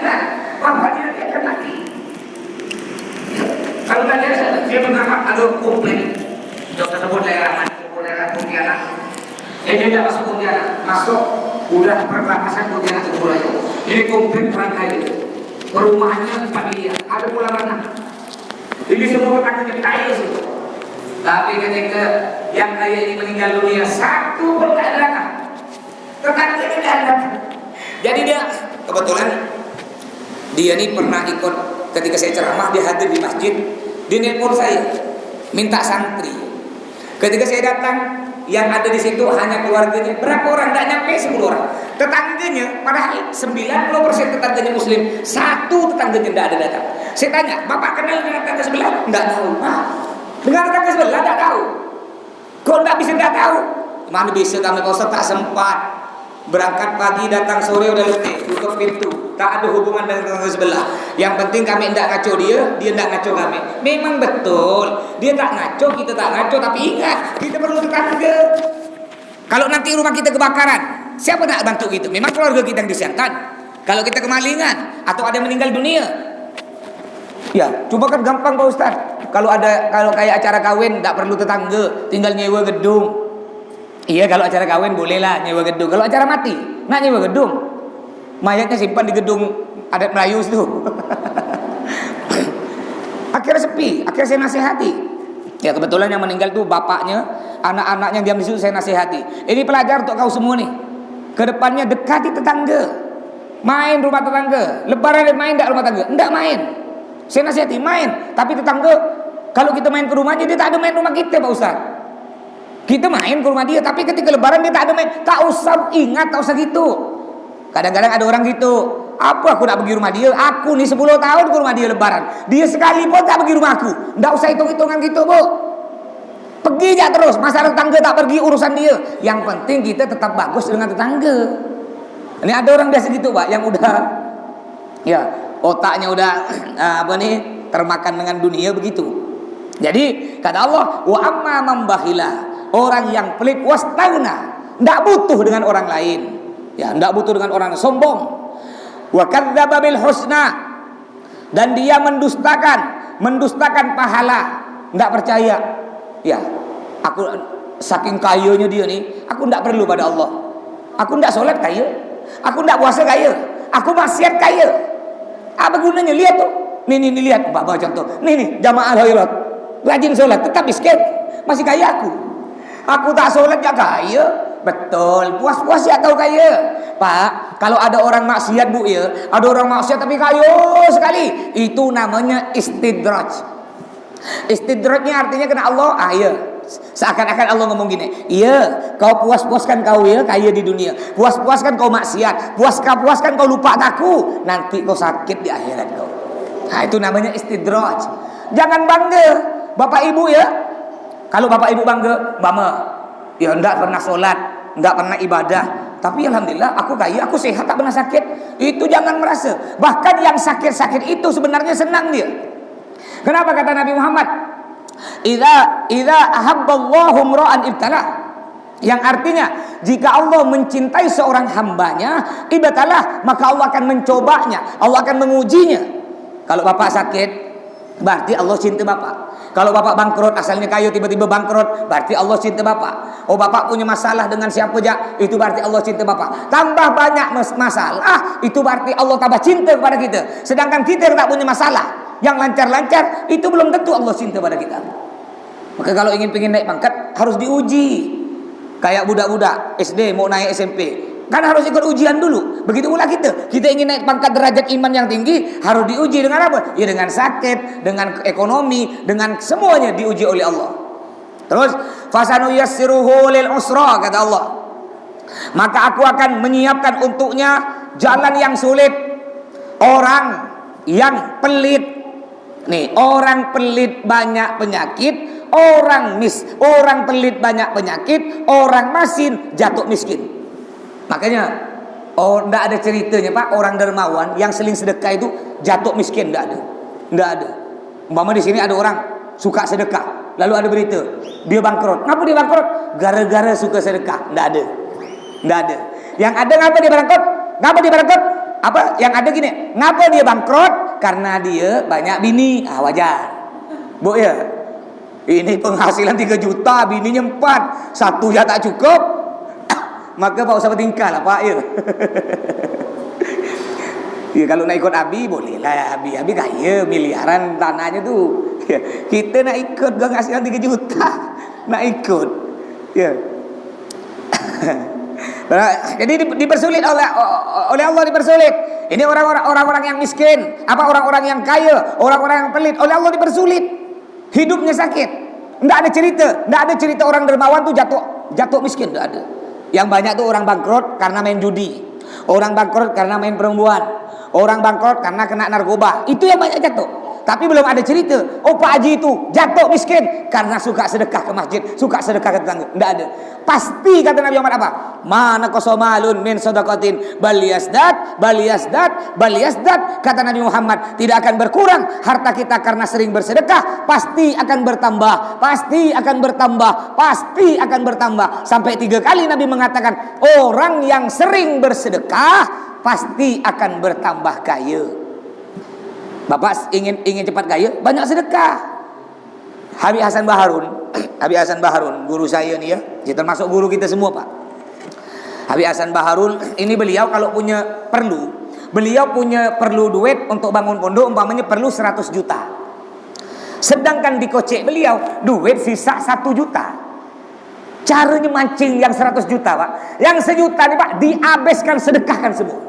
keyakinan bahwa dia akan mati. Kalau dia menganggap ada komplain, dokter sebut daerah Pontianak, dia tidak masuk Pontianak, masuk udah perbatasan Pontianak ke Bulayu. Ini komplain Rangkai, perumahannya 4 miliar, ada pula tanah. Jadi semua tetangganya kaya situ. Tapi ketika yang kaya ini meninggal dunia, satu pun tak datang. Tetangganya tidak datang. Jadi dia kebetulan dia ini pernah ikut ketika saya ceramah, dia hadir di masjid, dia nelpon saya minta santri. Ketika saya datang, yang ada di situ hanya keluarganya berapa orang, tidak nyampe 10 orang. Tetangganya padahal 90% tetangganya muslim, satu tetangganya tidak ada datang. Saya tanya, bapak kenal dengan tetangga sebelah? Tidak tahu. Pak, dengan tetangga sebelah tidak tahu. Kok tidak bisa tidak tahu? Mana bisa kami, Pak Ustaz, tak sempat. Berangkat pagi datang sore udah letih, tutup pintu, tak ada hubungan dengan tetangga sebelah. Yang penting kami tidak ngaco dia tidak ngaco kami. Memang betul, dia tak ngaco, kita tak ngaco, tapi ingat kita perlu tetangga. Kalau nanti rumah kita kebakaran, siapa nak bantu kita? Memang keluarga kita yang disiapkan. Kalau kita kemalingan atau ada yang meninggal dunia, ya coba kan gampang Pak Ustaz. Kalau kayak acara kawin tak perlu tetangga, tinggal nyewa gedung. Iya, kalau acara kawin bolehlah nyewa gedung. Kalau acara mati, nak nyewa gedung. Mayatnya simpan di gedung adat Melayu itu. Akhirnya sepi, akhirnya saya nasihati. Ya kebetulan yang meninggal itu bapaknya, anak-anaknya diam di situ, saya nasihati. Ini pelajar untuk kau semua nih. Kedepannya dekati tetangga. Main rumah tetangga. Lebaran main enggak rumah tetangga? Enggak main. Saya nasihati main, tapi tetangga kalau kita main ke rumahnya dia tak ada main rumah kita, Pak Ustaz. Kita main ke rumah dia, tapi ketika lebaran dia tak ada main. Tak usah ingat, tak usah gitu. Kadang-kadang ada orang gitu. Apa aku nak pergi rumah dia? Aku nih 10 tahun ke rumah dia lebaran. Dia sekali pun tak pergi rumah aku. Tak usah hitung-hitungan gitu, Bu. Pergi aja terus. Masalah tetangga tak pergi, urusan dia. Yang penting kita tetap bagus dengan tetangga. Ini ada orang biasa gitu, Pak, yang udah ya otaknya udah termakan dengan dunia begitu. Jadi kata Allah, wa amma mambakhila, orang yang pelit wastagna, tidak butuh dengan orang lain, ya tidak butuh dengan orang sombong. Wa kadzdzaba bil husna, dan dia mendustakan pahala, tidak percaya. Ya, aku saking kayanya dia nih, aku tidak perlu pada Allah. Aku tidak sholat kaya, aku tidak puasa kaya, aku maksiat kaya. Apa gunanya? Lihat tuh, nih lihat, bapak contoh, nih jamaah khairat, rajin sholat, tetap miskin, masih kaya aku. Aku tak sholat ya kaya, betul. Puas-puas ya kau kaya, Pak. Kalau ada orang maksiat, Bu, ya, ada orang maksiat tapi kaya sekali, itu namanya istidraj. Istidrajnya artinya kena Allah, ya. Seakan-akan Allah ngomong gini, iya, kau puas-puaskan kau ya kaya di dunia, puas-puaskan kau maksiat, puaskan kau lupa aku, nanti kau sakit di akhirat kau. Nah, itu namanya istidraj. Jangan bangga, Bapak Ibu ya. Kalau Bapak Ibu bangga, Mama, ya enggak pernah sholat, enggak pernah ibadah, tapi alhamdulillah aku kaya, aku sehat, tak pernah sakit. Itu jangan merasa. Bahkan yang sakit-sakit itu sebenarnya senang dia. Kenapa kata Nabi Muhammad? Idza ahabballahu imra'an ibtalah. Yang artinya jika Allah mencintai seorang hambanya, ibtalah, maka Allah akan mencobanya, Allah akan mengujinya. Kalau bapak sakit, berarti Allah cinta bapak. Kalau bapak bangkrut, asalnya kaya tiba-tiba bangkrut, berarti Allah cinta bapak. Oh, bapak punya masalah dengan siapa aja, itu berarti Allah cinta bapak. Tambah banyak masalah, itu berarti Allah tambah cinta kepada kita. Sedangkan kita yang tak punya masalah, yang lancar-lancar, itu belum tentu Allah cinta pada kita. Maka kalau ingin naik pangkat, harus diuji. Kayak budak-budak SD mau naik SMP, kan harus ikut ujian dulu. Begitu pula kita ingin naik pangkat derajat iman yang tinggi, harus diuji dengan apa? Ya dengan sakit, dengan ekonomi, dengan semuanya diuji oleh Allah. Terus fasanu yassiruhu lil usra, kata Allah, maka aku akan menyiapkan untuknya jalan yang sulit. Orang yang pelit nih, orang pelit banyak penyakit, orang pelit banyak penyakit, orang masin jatuh miskin. Makanya enggak ada ceritanya, Pak, orang dermawan yang seling sedekah itu jatuh miskin, enggak ada. Umpama di sini ada orang suka sedekah, lalu ada berita dia bangkrut. Kenapa dia bangkrut? Gara-gara suka sedekah. Enggak ada. Yang ada ngapa dia bangkrut? Apa yang ada gini, ngapa dia bangkrut? Karena dia banyak bini. Wajar. Bu ya. Ini penghasilan 3 juta, bininya 4. Satu ya tak cukup. Maka Pak usah bertingkah lah Pak ya. Ya kalau nak ikut Abi boleh lah. Abi kaya miliaran tanahnya tuh. Ya, kita nak ikut penghasilan 3 juta. Nak ikut. Ya. Jadi dipersulit oleh Allah, dipersulit. Ini orang-orang yang miskin, apa orang-orang yang kaya, orang-orang yang pelit, oleh Allah dipersulit. Hidupnya sakit. Enggak ada cerita orang dermawan tuh jatuh miskin, enggak ada. Yang banyak tuh orang bangkrut karena main judi. Orang bangkrut karena main perempuan. Orang bangkrut karena kena narkoba. Itu yang banyak jatuh. Tapi belum ada cerita, oh Pak Haji itu jatuh miskin karena suka sedekah ke masjid, suka sedekah ke tetangga. Tidak ada. Pasti kata Nabi Muhammad apa? Mana kosomalun min sedekatin baliyasdat. Kata Nabi Muhammad, tidak akan berkurang harta kita karena sering bersedekah. Pasti akan bertambah. Sampai 3 kali Nabi mengatakan, orang yang sering bersedekah pasti akan bertambah kaya. Bapak ingin cepat kaya, banyak sedekah. Habib Hasan Baharun, guru saya nih ya, dia termasuk guru kita semua Pak. Habib Hasan Baharun, ini beliau kalau beliau punya perlu duit untuk bangun pondok, umpamanya perlu 100 juta. Sedangkan di kocek beliau, duit sisa 1 juta. Caranya mancing yang 100 juta Pak. Yang 1 juta nih Pak, dihabiskan, sedekahkan semua.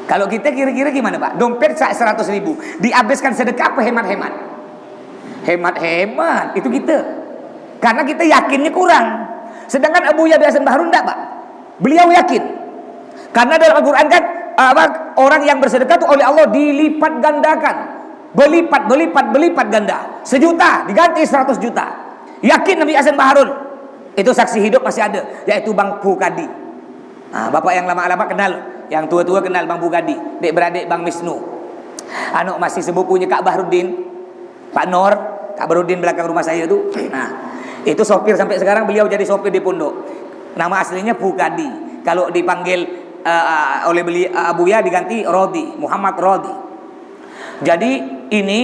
Kalau kita kira-kira gimana Pak? Dompet 100 ribu dihabiskan sedekah apa hemat-hemat? Hemat-hemat itu kita. Karena kita yakinnya kurang. Sedangkan Abu Habib Hasan Baharun enggak Pak. Beliau yakin. Karena dalam Al-Quran kan orang yang bersedekah itu oleh Allah dilipat gandakan. Berlipat ganda. 1 juta diganti 100 juta. Yakin Nabi Hasan Baharun. Itu saksi hidup masih ada, yaitu Bang Pukadi. Bapak yang lama-lama kenal, yang tua-tua kenal Bang Bugadi, dek beradik Bang Misnu. Anak masih sepupunya Kak Bahrudin, Pak Nor, Kak Bahrudin belakang rumah saya tuh. Nah, itu sopir sampai sekarang, beliau jadi sopir di pondok. Nama aslinya Bugadi. Kalau dipanggil oleh Abuya diganti Rodi, Muhammad Rodi. Jadi ini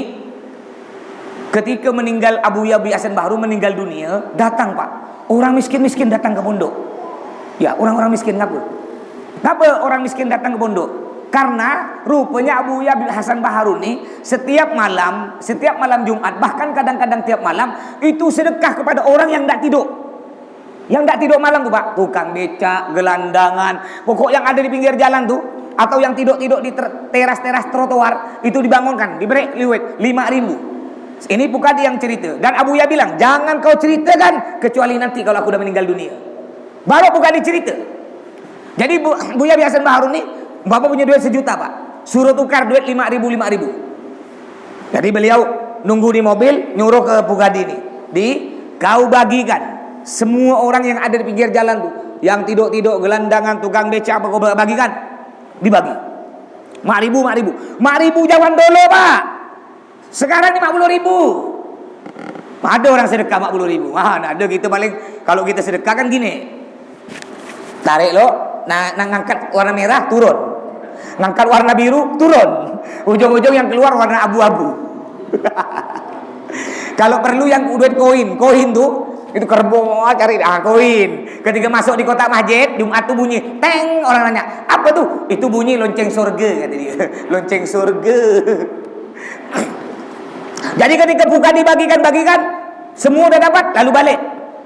ketika meninggal Abu Habib Hasan Baharun meninggal dunia, datang Pak, orang miskin-miskin datang ke pondok. Ya, orang-orang miskin Kenapa orang miskin datang ke pondok? Karena rupanya Abu Habib Hasan Baharun ini setiap malam Jumat, bahkan kadang-kadang tiap malam itu sedekah kepada orang yang tidak tidur. Yang tidak tidur malam tuh Pak, tukang becak, gelandangan, pokok yang ada di pinggir jalan tuh, atau yang tidur-tidur di teras-teras trotoar, itu dibangunkan, diberi liwet 5.000. Ini Pukadi yang cerita. Dan Abu Habib bilang, jangan kau ceritakan kecuali nanti kalau aku udah meninggal dunia. Baru Pukadi cerita. Jadi Bu Habib Hasan Baharun nih, Bapak punya duit 1 juta Pak, suruh tukar duit 5.000. Jadi beliau nunggu di mobil, nyuruh ke Pukadi nih, kau bagikan semua orang yang ada di pinggir jalan tuh, yang tidur-tidur, gelandangan, tukang becak, apa kau bagikan, dibagi 5.000 zaman dulu Pak. Sekarang 50.000. Ada orang sedekah 40.000. Mana ada kita paling, kalau kita sedekah kan gini, tarik lo, ngangkat warna merah turun, ngangkat warna biru turun, ujung-ujung yang keluar warna abu-abu. Kalau perlu yang duit koin tuh, itu kerbau cari koin. Ketika masuk di kotak masjid Jumat tuh bunyi teng, orang nanya apa tuh? Itu bunyi lonceng surga kata dia. Lonceng surga. Jadi ketika buka dibagikan semua udah dapat, lalu balik.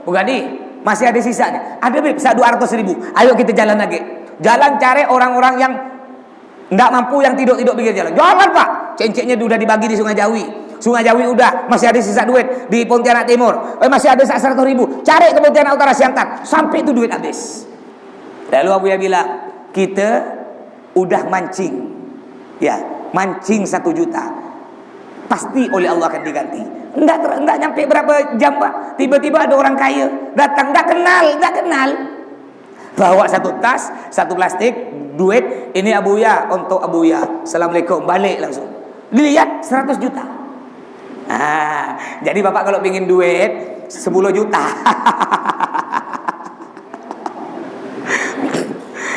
Bugadi masih ada sisanya. Ada Bib, 200.000. Ayo kita jalan lagi. Jalan cari orang-orang yang enggak mampu, yang tidur-tidur pinggir jalan. Jalan Pak. Cenceknya udah dibagi di Sungai Jawi. Sungai Jawi udah, masih ada sisa duit di Pontianak Timur. Masih ada 100.000. Cari ke Pontianak Utara, Siantar, sampai itu duit habis. Lalu Abu Yahya bilang, kita udah mancing. Ya, mancing 1 juta. Pasti oleh Allah akan diganti. Enggak nyampe berapa jam Pak, tiba-tiba ada orang kaya datang, enggak kenal. Bawa 1 tas, 1 plastik duit, ini Abuya, untuk Abuya. Assalamualaikum, balik langsung. Dilihat 100 juta. Jadi Bapak kalau pingin duit 10 juta.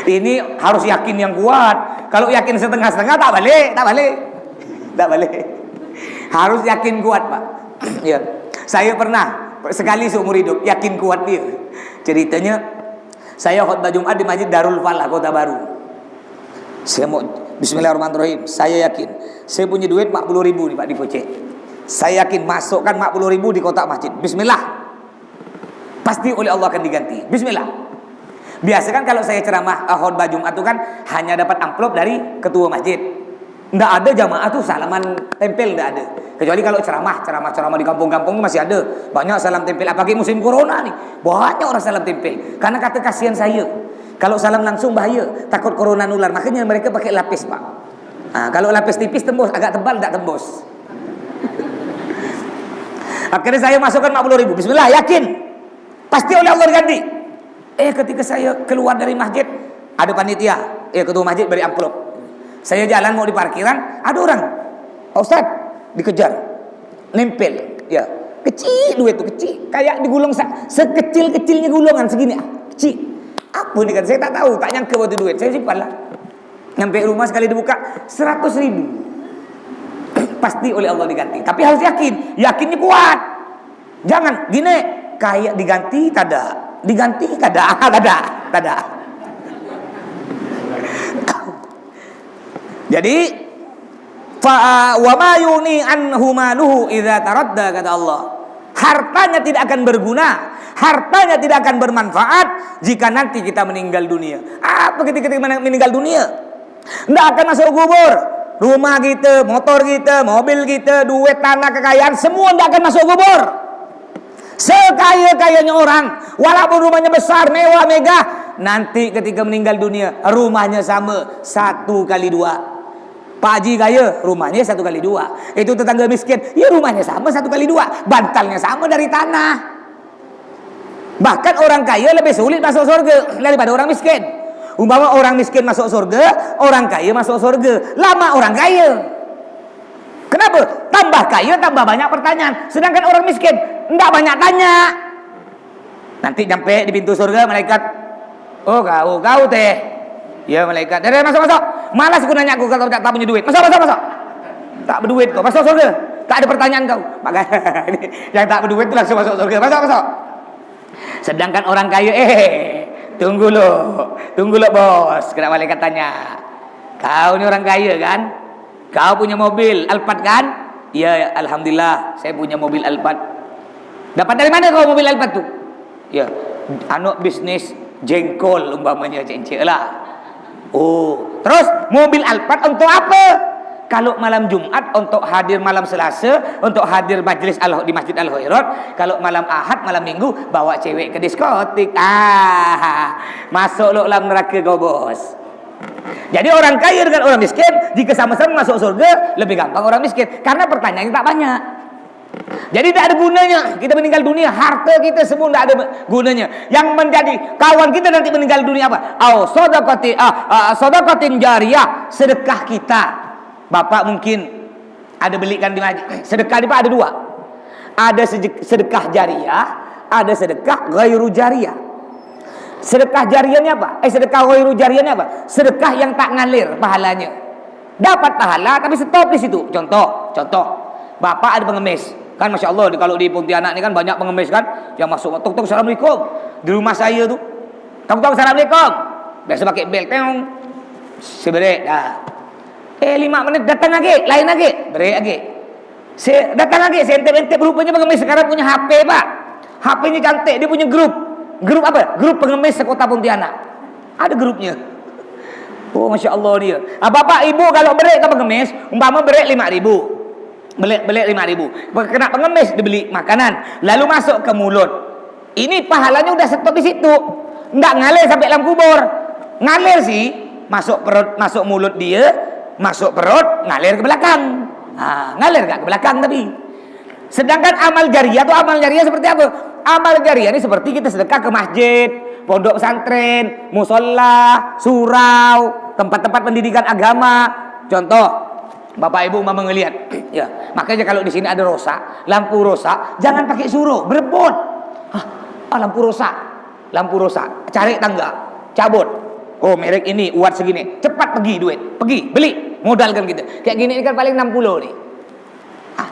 Ini harus yakin yang kuat. Kalau yakin setengah-setengah tak balik. Harus yakin kuat, Pak. Ya. Saya pernah sekali seumur hidup yakin kuat dia. Ceritanya saya khutbah Jumat di Masjid Darul Falah Kota Baru. Saya mau bismillahirrahmanirrahim. Saya yakin saya punya duit 40.000 nih Pak di Pocek. Saya yakin masukkan 40.000 di kotak masjid. Bismillah. Pasti oleh Allah akan diganti. Bismillah. Biasa kan kalau saya ceramah khutbah Jumat itu kan hanya dapat amplop dari ketua masjid. Nggak ada jamaah tuh salaman tempel, nggak ada. Kecuali kalau ceramah di kampung-kampung masih ada banyak salam tempel. Apalagi musim corona nih, banyak orang salam tempel. Karena kata kasihan saya, kalau salam langsung bahaya, takut corona nular. Makanya mereka pakai lapis, Pak. Nah, kalau lapis tipis tembus, agak tebal tidak tembus. Akhirnya saya masukkan 40.000. Bismillah, yakin pasti oleh Allah diganti. Ketika saya keluar dari masjid, ada panitia, ketua masjid beri amplop. Saya jalan mau di parkiran, ada orang, Pak Ustaz, dikejar, nempel, ya, kecil duit itu kecil, kayak digulung sekecil-kecilnya gulungan segini, kecil. Apa nih kan? Saya tak tahu, tak nyangka waktu duit, saya simpan lah. Nyampe rumah sekali dibuka 100.000. Pasti oleh Allah diganti. Tapi harus yakinnya kuat. Jangan gini, kayak diganti tada, tada. Jadi wa ma yuni anhu maluhu idza taradda, kata Allah. Hartanya tidak akan berguna, hartanya tidak akan bermanfaat jika nanti kita meninggal dunia. Apa ketika meninggal dunia? Tidak akan masuk kubur. Rumah kita, motor kita, mobil kita, duit, tanah, kekayaan, semua tidak akan masuk kubur. Sekaya-kayanya orang, walaupun rumahnya besar, mewah, megah, nanti ketika meninggal dunia, rumahnya sama 1x2. Pak Haji kaya, rumahnya 1x2. Itu tetangga miskin, ya rumahnya sama 1x2. Bantalnya sama dari tanah. Bahkan orang kaya lebih sulit masuk surga daripada orang miskin. Umpama orang miskin masuk surga, orang kaya masuk surga. Lama orang kaya. Kenapa? Tambah kaya, tambah banyak pertanyaan. Sedangkan orang miskin enggak banyak tanya. Nanti sampai di pintu surga, malaikat, oh kau teh. Ya malaikat, dari masuk. Malas aku nanya aku kalau tak punya duit. Masuk. Tak berduit kau, masuk surga. Tak ada pertanyaan kau. Makanya yang tak berduit itu langsung masuk surga. Masuk. Sedangkan orang kaya, tunggu lo bos. Kena malaikat tanya, kau ni orang kaya kan? Kau punya mobil Alphard kan? Iya, alhamdulillah saya punya mobil Alphard. Dapat dari mana kau mobil Alphard tu? Ya, anak bisnis jengkol umpamanya, cek lah. Oh, terus mobil Alphard untuk apa? Kalau malam Jumat untuk hadir malam Selasa, untuk hadir majlis di Masjid Al-Khairat. Kalau malam Ahad, malam Minggu bawa cewek ke diskotik. Masuk lo dalam neraka kau bos. Jadi orang kaya dengan orang miskin jika sama-sama masuk surga lebih gampang orang miskin karena pertanyaannya tak banyak. Jadi tak ada gunanya kita meninggal dunia, harta kita semua tak ada gunanya. Yang menjadi kawan kita nanti meninggal dunia apa? Sedekatin jariyah, sedekah kita. Bapak mungkin ada belikan di masjid. Sedekah ini Pak ada dua. Ada sedekah jariyah, ada sedekah ghairu jariyah. Sedekah jariyahnya apa? Sedekah ghairu jariyahnya apa? Sedekah yang tak ngalir pahalanya. Dapat pahala tapi stop di situ. Contoh. Bapak ada pengemis. Kan Masya Allah kalau di Pontianak ini kan banyak pengemis kan yang masuk tok assalamualaikum. Di rumah saya tuh tok assalamualaikum. Biasa pakai bel teong. Seberek dah. 5 menit datang lagi, lain lagi, break lagi. Datang lagi, sentep-sentep rupanya pengemis sekarang punya HP, Pak. HP-nya cantik, dia punya grup. Grup apa? Grup pengemis sekota Pontianak. Ada grupnya. Oh, Masya Allah dia. Bapak ibu kalau break ke pengemis, umpama break 5.000. Belik 5.000. Kena pengemis dibeli makanan, lalu masuk ke mulut. Ini pahalanya udah stop di situ. Enggak ngalir sampai dalam kubur. Ngalir sih, masuk perut, masuk mulut dia, masuk perut, ngalir ke belakang. Ngalir enggak ke belakang tapi. Sedangkan amal jariah itu amal jariah seperti apa? Amal jariah ini seperti kita sedekah ke masjid, pondok pesantren, musola, surau, tempat-tempat pendidikan agama. Contoh, Bapak Ibu mau ngelihat, ya. Makanya kalau di sini ada lampu rosak, jangan pakai suruh, berebut. Lampu rosak, cari tangga, cabut. Oh merek ini uat segini, cepat pergi duit, pergi beli, modalkan kita. Kayak gini ini kan paling 60 nih.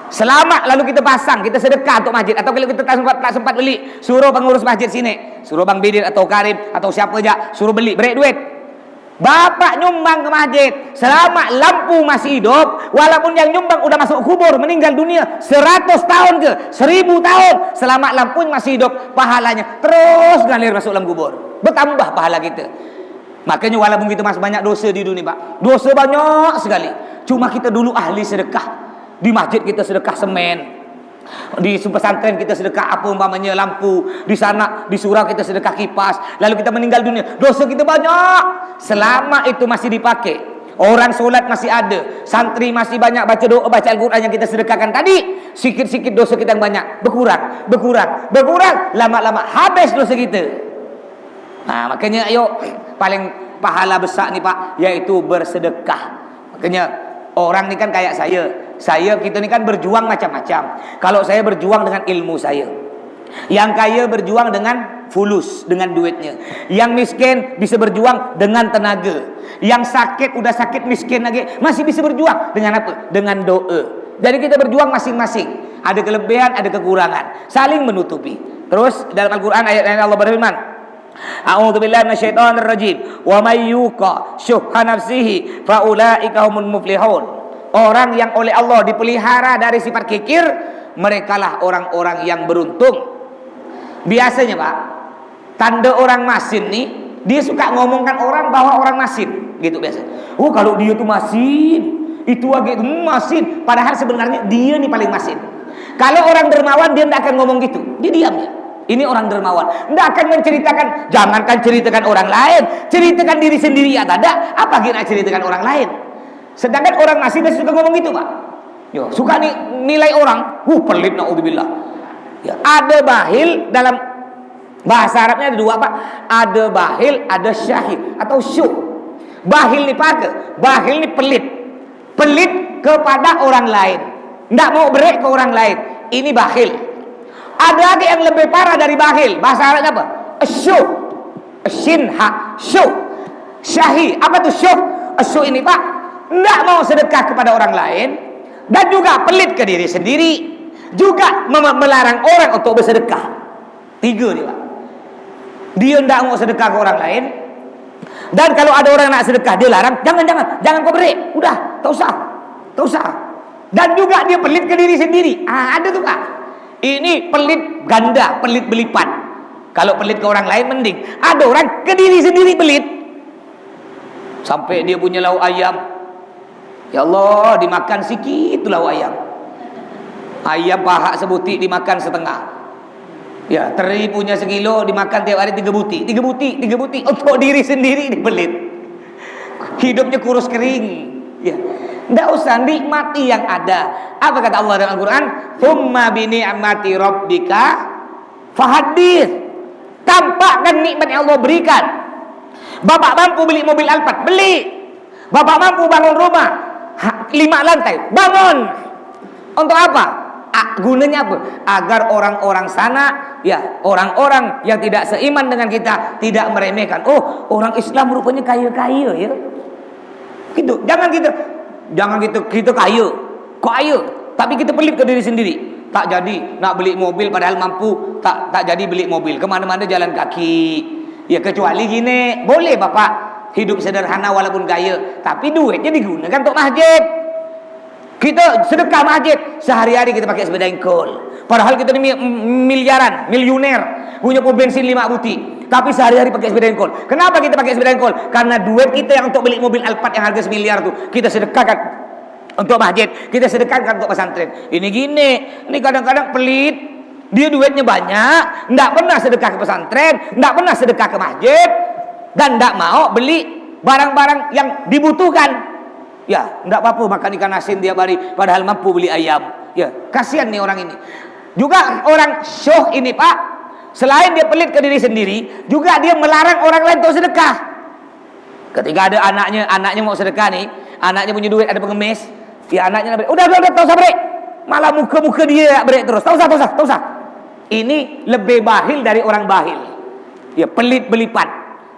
Selamat lalu kita pasang, kita sedekah untuk masjid. Atau kalau kita tak sempat beli, suruh pengurus masjid sini, suruh Bang Bidin atau Karim atau siapa aja, suruh beli, beri duit. Bapak nyumbang ke masjid, selama lampu masih hidup, walaupun yang nyumbang udah masuk kubur, meninggal dunia 100 tahun ke 1000 tahun, selama lampu masih hidup, pahalanya terus ngalir masuk dalam kubur, bertambah pahala kita. Makanya walaupun kita masih banyak dosa di dunia, Pak, dosa banyak sekali, cuma kita dulu ahli sedekah. Di masjid kita sedekah semen, di pesantren kita sedekah apa umpamanya lampu, di sana di surau kita sedekah kipas, lalu kita meninggal dunia, dosa kita banyak. Selama itu masih dipakai, orang solat masih ada, santri masih banyak baca doa, baca Al-Quran yang kita sedekahkan tadi, sikit-sikit dosa kita yang banyak berkurang, lama-lama habis dosa kita. Nah makanya ayo, paling pahala besar nih Pak, yaitu bersedekah. Makanya orang ini kan kayak saya kita ini kan berjuang macam-macam. Kalau saya berjuang dengan ilmu saya, yang kaya berjuang dengan fulus, dengan duitnya. Yang miskin bisa berjuang dengan tenaga. Yang sakit udah sakit miskin lagi masih bisa berjuang dengan apa? Dengan doa. Jadi kita berjuang masing-masing. Ada kelebihan, ada kekurangan, saling menutupi. Terus dalam Al-Quran ayat-ayat Allah berfirman, A'udzubillahi minasyaitonir rajim. Wa may yuqa syuhha nafsihi fa ulaika humul muflihun. Orang yang oleh Allah dipelihara dari sifat kikir, merekalah orang-orang yang beruntung. Biasanya Pak, tanda orang masin nih, dia suka ngomongkan orang bahwa orang masin, gitu biasa. Oh kalau dia tuh masin, itu agak masin, padahal sebenarnya dia nih paling masin. Kalau orang dermawan dia tidak akan ngomong gitu, dia diam ya. Ini orang dermawan, tidak akan menceritakan, jangankan ceritakan orang lain, ceritakan diri sendiri ya ada, apa kira ceritakan orang lain. Sedangkan orang masih suka ngomong gitu Pak. Yo, suka nilai orang, pelit naudzubillah. Ya, ada bahil dalam bahasa Arabnya ada dua Pak. Ada bahil, ada syahid atau syuh. Bahil nih Pak, bahil nih pelit. Pelit kepada orang lain. Tidak mau beri ke orang lain. Ini bahil. Ada lagi yang lebih parah dari bahil. Bahasa Arabnya apa? Syuh. Shinha, syuh. Syahid, apa tuh syuh? Syuh ini Pak, tidak mau sedekah kepada orang lain, dan juga pelit ke diri sendiri, juga melarang orang untuk bersedekah. 3 nih Pak. Dia tidak mau sedekah ke orang lain, dan kalau ada orang nak sedekah dia larang, jangan kau beri, udah, tak usah. Dan juga dia pelit ke diri sendiri. Ada tuh Pak. Ini pelit ganda, pelit belipat. Kalau pelit ke orang lain mending. Ada orang ke diri sendiri pelit, sampai dia punya lauk ayam, ya Allah, dimakan sikit itulah ayam. Ayam paha sebutik dimakan setengah. Ya, teri punya sekilo dimakan tiap hari 3 butik. 3 butik untuk diri sendiri dibelit. Hidupnya kurus kering. Ya. Enggak usah nikmati yang ada. Apa kata Allah dalam Al-Qur'an? "Tsumma bi ni'mati rabbika fahaddits." Tampakkan nikmat yang Allah berikan. Bapak mampu beli mobil Alphard, beli. Bapak mampu bangun rumah 5 lantai, bangun. Untuk apa? Gunanya apa? Agar orang-orang sana, ya, orang-orang yang tidak seiman dengan kita tidak meremehkan. Oh, orang Islam rupanya kaya-kaya ya. Gitu. Jangan gitu kita kaya. Kaya, tapi kita pelit ke diri sendiri. Tak jadi nak beli mobil padahal mampu, tak jadi beli mobil. Kemana-mana jalan kaki. Ya kecuali gini, boleh Bapak hidup sederhana walaupun kaya, tapi duitnya digunakan untuk masjid. Kita sedekah masjid, sehari-hari kita pakai sepeda engkol. Padahal kita ini miliaran, miliuner, punya pom bensin 5 butik, tapi sehari-hari pakai sepeda engkol. Kenapa kita pakai sepeda engkol? Karena duit kita yang untuk beli mobil Alphard yang harga 1 miliar tuh kita sedekahkan untuk masjid, kita sedekahkan untuk pesantren. Ini gini, ini kadang-kadang pelit. Dia duitnya banyak, tidak pernah sedekah ke pesantren, tidak pernah sedekah ke masjid, dan tidak mau beli barang-barang yang dibutuhkan. Ya, tidak apa-apa makan ikan asin tiap hari, padahal mampu beli ayam. Ya, kasihan nih orang ini. Juga orang syuh ini Pak, selain dia pelit ke diri sendiri, juga dia melarang orang lain untuk sedekah. Ketika ada anaknya mau sedekah nih, anaknya punya duit, ada pengemis, ya anaknya udah tak usah beri, malah muka-muka dia beri terus, tak usah. Ini lebih bahil dari orang bahil. Ya, pelit belipat.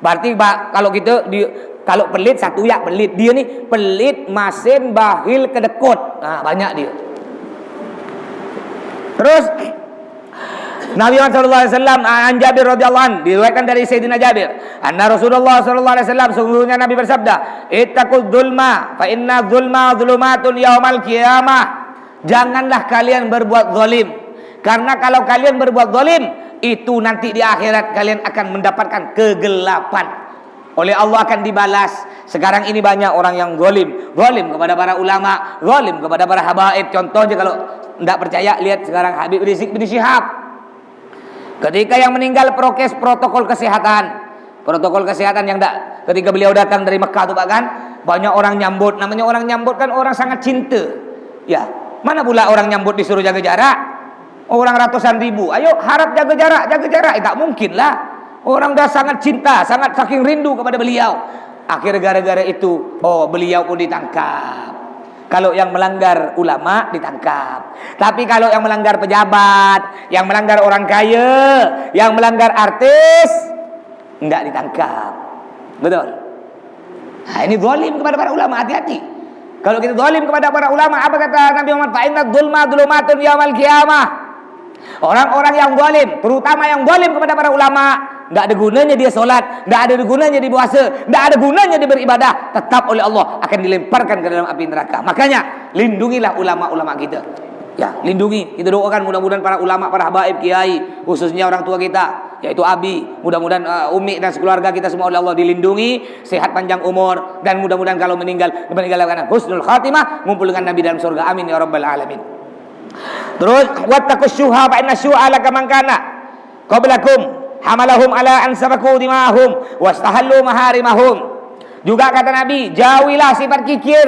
Berarti kalau kita kalau pelit satu ya pelit. Dia ni pelit, masin, bahil, kedekut. Nah, banyak dia. Terus Nabi Muhammad sallallahu alaihi wasallam an Jabir radhiyallahu anhu diriwayatkan dari Sayyidina Jabir, anna Rasulullah sallallahu alaihi wasallam sungguhnya Nabi bersabda, "Ittaqul dzulma fa inna dzulma dzulumatun yaumal qiyamah." Janganlah kalian berbuat zalim. Karena kalau kalian berbuat zalim, itu nanti di akhirat kalian akan mendapatkan kegelapan. Oleh Allah akan dibalas. Sekarang ini banyak orang yang zalim kepada para ulama, zalim kepada para habaib. Contohnya kalau tidak percaya, lihat sekarang Habib Rizik bin Syihab. Ketika yang meninggal protokol kesehatan yang ketika beliau datang dari Mekah tuh Pak kan, banyak orang nyambut. Namanya orang nyambut kan orang sangat cinta. Ya, mana pula orang nyambut disuruh jaga jarak? Orang ratusan ribu, ayo harap jaga jarak. Tak mungkin lah. Orang dah sangat cinta, saking rindu kepada beliau. Akhirnya gara-gara itu, beliau pun ditangkap. Kalau yang melanggar ulama ditangkap. Tapi kalau yang melanggar pejabat, yang melanggar orang kaya, yang melanggar artis, enggak ditangkap. Betul. Nah, ini zalim kepada para ulama, hati-hati. Kalau kita zalim kepada para ulama, apa kata Nabi Muhammad? Fa inna dzulma dzulumatun yaumil qiyamah. Orang-orang yang zalim, terutama yang zalim kepada para ulama, tidak ada gunanya dia solat, tidak ada gunanya dia puasa, tidak ada gunanya dia beribadah, tetap oleh Allah akan dilemparkan ke dalam api neraka. Makanya lindungilah ulama-ulama kita. Ya, lindungi. Kita doakan mudah-mudahan para ulama, para habaib, kiai, khususnya orang tua kita, yaitu abi, mudah-mudahan umi dan sekeluarga kita semua oleh Allah dilindungi, sehat panjang umur, dan mudah-mudahan kalau meninggal karena husnul khatimah, ngumpul dengan Nabi dalam surga. Amin ya rabbal alamin. Terus wattaqus syuha fa inna syu'a lakaman kana qablakum hamalahum ala an sabaku dimahum wastahallu maharimahum. Juga kata Nabi, jauhilah sifat kikir,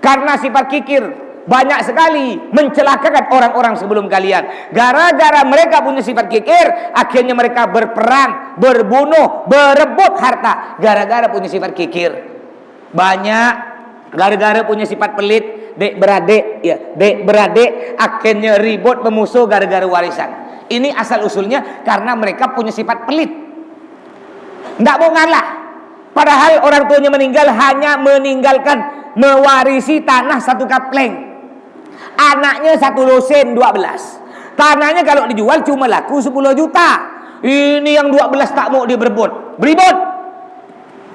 karena sifat kikir banyak sekali mencelakakan orang-orang sebelum kalian. Gara-gara mereka punya sifat kikir, akhirnya mereka berperang, berbunuh, berebut harta. Gara-gara punya sifat kikir. Banyak gara-gara punya sifat pelit, dek beradik, akhirnya ribut pemusuh gara-gara warisan. Ini asal usulnya karena mereka punya sifat pelit. Tidak mau ngalah. Padahal orang tuanya meninggal hanya meninggalkan mewarisi tanah 1 kapleng. Anaknya 1 lusin 12. Tanahnya kalau dijual cuma laku 10 juta. Ini yang 12 tak mau dia beribut.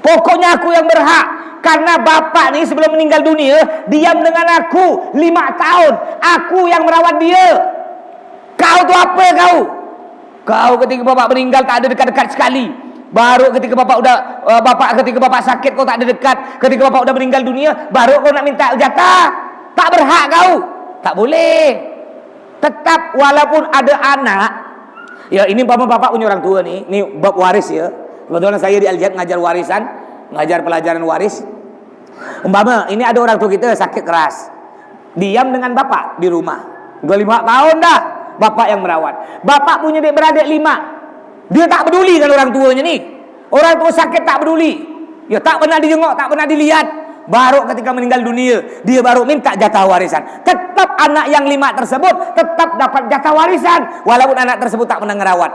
Pokoknya aku yang berhak. Karena bapak ni sebelum meninggal dunia diam dengan aku 5 tahun. Aku yang merawat dia. Kau tu apa kau? Kau ketika bapak meninggal tak ada dekat-dekat sekali. Baru ketika ketika bapak sakit kau tak ada dekat. Ketika bapak udah meninggal dunia baru kau nak minta jatah. Tak berhak kau. Tak boleh. Tetap walaupun ada anak. Ya ini bapak punya orang tua ni. Ni bab waris ya. Kebetulan saya di Al-Jihad ngajar warisan, ngajar pelajaran waris. Umpama ini ada orang tua kita sakit keras, diam dengan bapak di rumah. Udah 5 tahun dah bapak yang merawat. Bapak punya adik beradik 5. Dia tak peduli dengan orang tuanya ni. Orang tua sakit tak peduli. Ya tak pernah dijenguk, tak pernah dilihat. Baru ketika meninggal dunia dia baru minta jatah warisan. Tetap anak yang 5 tersebut tetap dapat jatah warisan walaupun anak tersebut tak pernah ngerawat.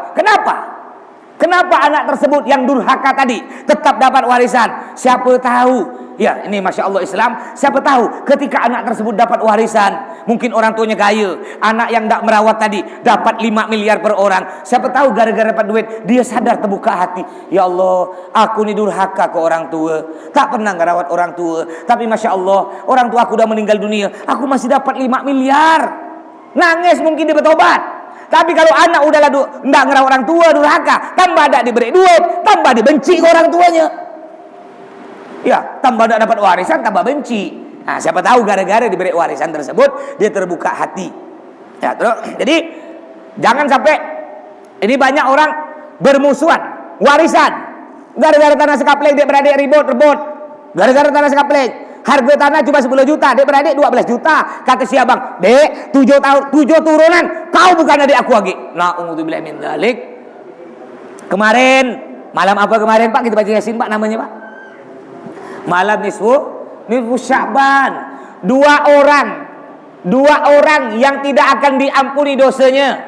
Kenapa anak tersebut yang durhaka tadi tetap dapat warisan? Siapa tahu, ya ini Masya Allah Islam, siapa tahu ketika anak tersebut dapat warisan, mungkin orang tuanya kaya, anak yang tak merawat tadi dapat 5 miliar per orang. Siapa tahu gara-gara dapat duit, dia sadar terbuka hati. Ya Allah, aku ni durhaka ke orang tua, tak pernah merawat orang tua. Tapi Masya Allah, orang tua aku dah meninggal dunia, aku masih dapat 5 miliar. Nangis mungkin dia bertobat. Tapi kalau anak udahlah tidak ngerawat orang tua, durhaka, tambah tak diberi duit, tambah dibenci ke orang tuanya. Ya, tambah tak dapat warisan, tambah benci. Nah, siapa tahu gara-gara diberi warisan tersebut dia terbuka hati. Ya, terus jadi jangan sampai ini banyak orang bermusuhan warisan. Gara-gara tanah sekapleng dia beradik rebut. Gara-gara tanah sekapleng. Harga tanah cuma 10 juta, dek beradik 12 juta. Kata si abang, dek 7 turunan, kau bukan adik aku lagi. Na'udzubillah min dzalik. Kemarin, malam apa kemarin Pak? Kita baca Yasin Pak namanya Pak. Malam nisfu Sya'ban. 2 orang yang tidak akan diampuni dosanya.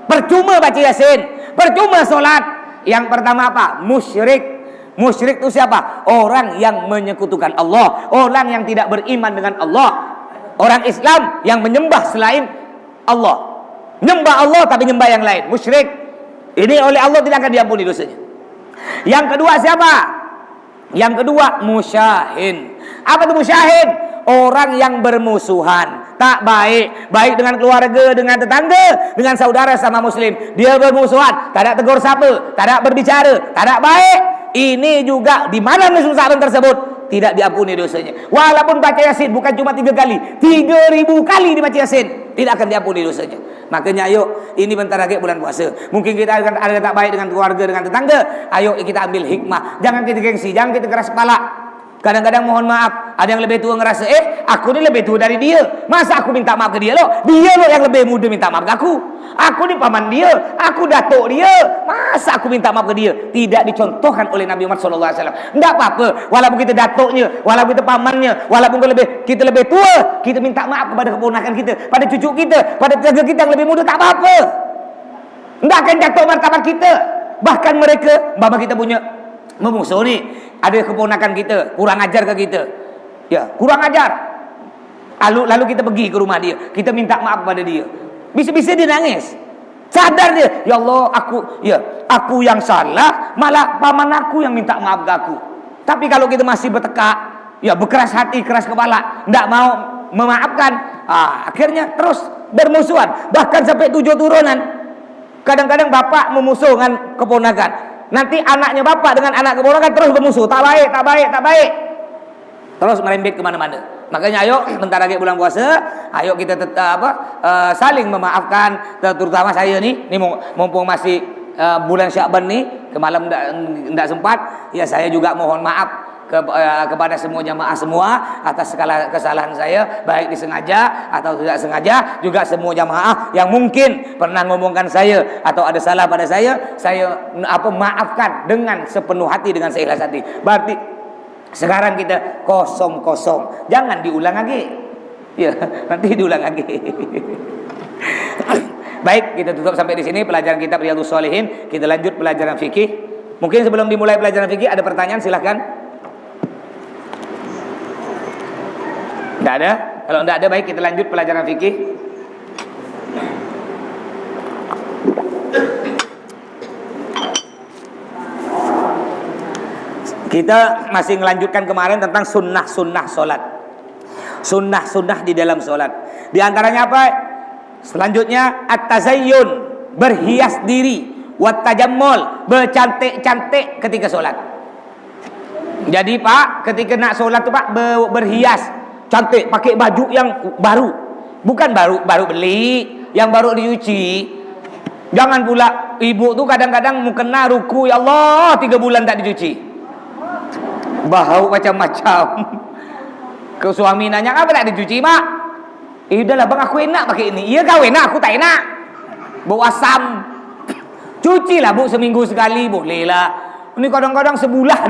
Percuma baca Yasin, percuma solat. Yang pertama apa? Musyrik. Musyrik itu siapa? Orang yang menyekutukan Allah, orang yang tidak beriman dengan Allah. Orang Islam yang menyembah selain Allah. Nyembah Allah tapi nyembah yang lain, musyrik. Ini oleh Allah tidak akan diampuni dosanya. Yang kedua siapa? Yang kedua musyahin. Apa itu musyahin? Orang yang bermusuhan, tak baik, baik dengan keluarga, dengan tetangga, dengan saudara sama muslim. Dia bermusuhan, tak ada tegur sapa, tak ada berbicara, tak ada baik. Ini juga di mana musuhan tersebut tidak diampuni dosanya. Walaupun baca Yasin bukan cuma 3 kali, 3.000 kali dibaca Yasin, tidak akan diampuni dosanya. Makanya ayo, ini bentar lagi bulan puasa. Mungkin kita ada tak baik dengan keluarga, dengan tetangga. Ayo kita ambil hikmah. Jangan kita gengsi, jangan kita keras kepala. Kadang-kadang mohon maaf, ada yang lebih tua ngerasa, aku ni lebih tua dari dia. Masa aku minta maaf ke dia loh? Dia loh yang lebih muda minta maaf ke aku. Aku ni paman dia, aku datuk dia. Masa aku minta maaf ke dia? Tidak dicontohkan oleh Nabi Muhammad SAW. Tidak apa-apa, walaupun kita datuknya, walaupun kita pamannya, walaupun kita lebih tua, kita minta maaf kepada keponakan kita, pada cucu kita, pada tetangga kita yang lebih muda, tak apa-apa. Tidak akan jatuh martabat kita. Bahkan mereka, bapa kita punya memusuh ni, ada keponakan kita kurang ajar ke kita, ya kurang ajar, lalu kita pergi ke rumah dia, kita minta maaf pada dia, bisa-bisa dia nangis, sadar dia, ya Allah aku yang salah, malah paman aku yang minta maaf ke aku. Tapi kalau kita masih bertekak, ya berkeras hati, keras kepala, tidak mau memaafkan, akhirnya terus bermusuhan, bahkan sampai 7 turunan. Kadang-kadang bapak memusuh dengan keponakan, nanti anaknya bapak dengan anak keponakan terus bermusuh, tak baik, terus merembet kemana-mana. Makanya ayo, bentar lagi bulan puasa, ayo kita saling memaafkan, terutama saya nih mumpung masih bulan Syakban nih, kemalam tidak sempat, ya saya juga mohon maaf kepada semua jamaah semua atas segala kesalahan saya, baik disengaja atau tidak sengaja. Juga semua jamaah yang mungkin pernah ngomongkan saya atau ada salah pada saya maafkan dengan sepenuh hati, dengan seikhlas hati. Berarti sekarang kita kosong, jangan diulang lagi, ya nanti diulang lagi. Baik, kita tutup sampai di sini pelajaran kitab Riyadhus Shalihin. Kita lanjut pelajaran fikih. Mungkin sebelum dimulai pelajaran fikih ada pertanyaan, silahkan. Tidak ada? Kalau tidak ada, baik kita lanjut pelajaran fikih. Kita masih melanjutkan kemarin tentang sunnah-sunnah solat, sunnah-sunnah di dalam solat. Di antaranya apa? Selanjutnya at-tazayyun, berhias diri, wat-tajammul, bercantik-cantik ketika solat. Jadi Pak, ketika nak solat tu Pak berhias cantik, pakai baju yang baru, bukan baru beli, yang baru dicuci. Jangan pula ibu tu kadang-kadang mukena ruku, ya Allah 3 bulan tak dicuci, bau macam-macam. Ke suami nanya, apa tak dicuci mak? Udahlah bang, aku enak pakai ini. Iya kau enak, aku tak enak, bau asam. Cucilah bu, seminggu sekali boleh lah. Ini kadang-kadang sebulan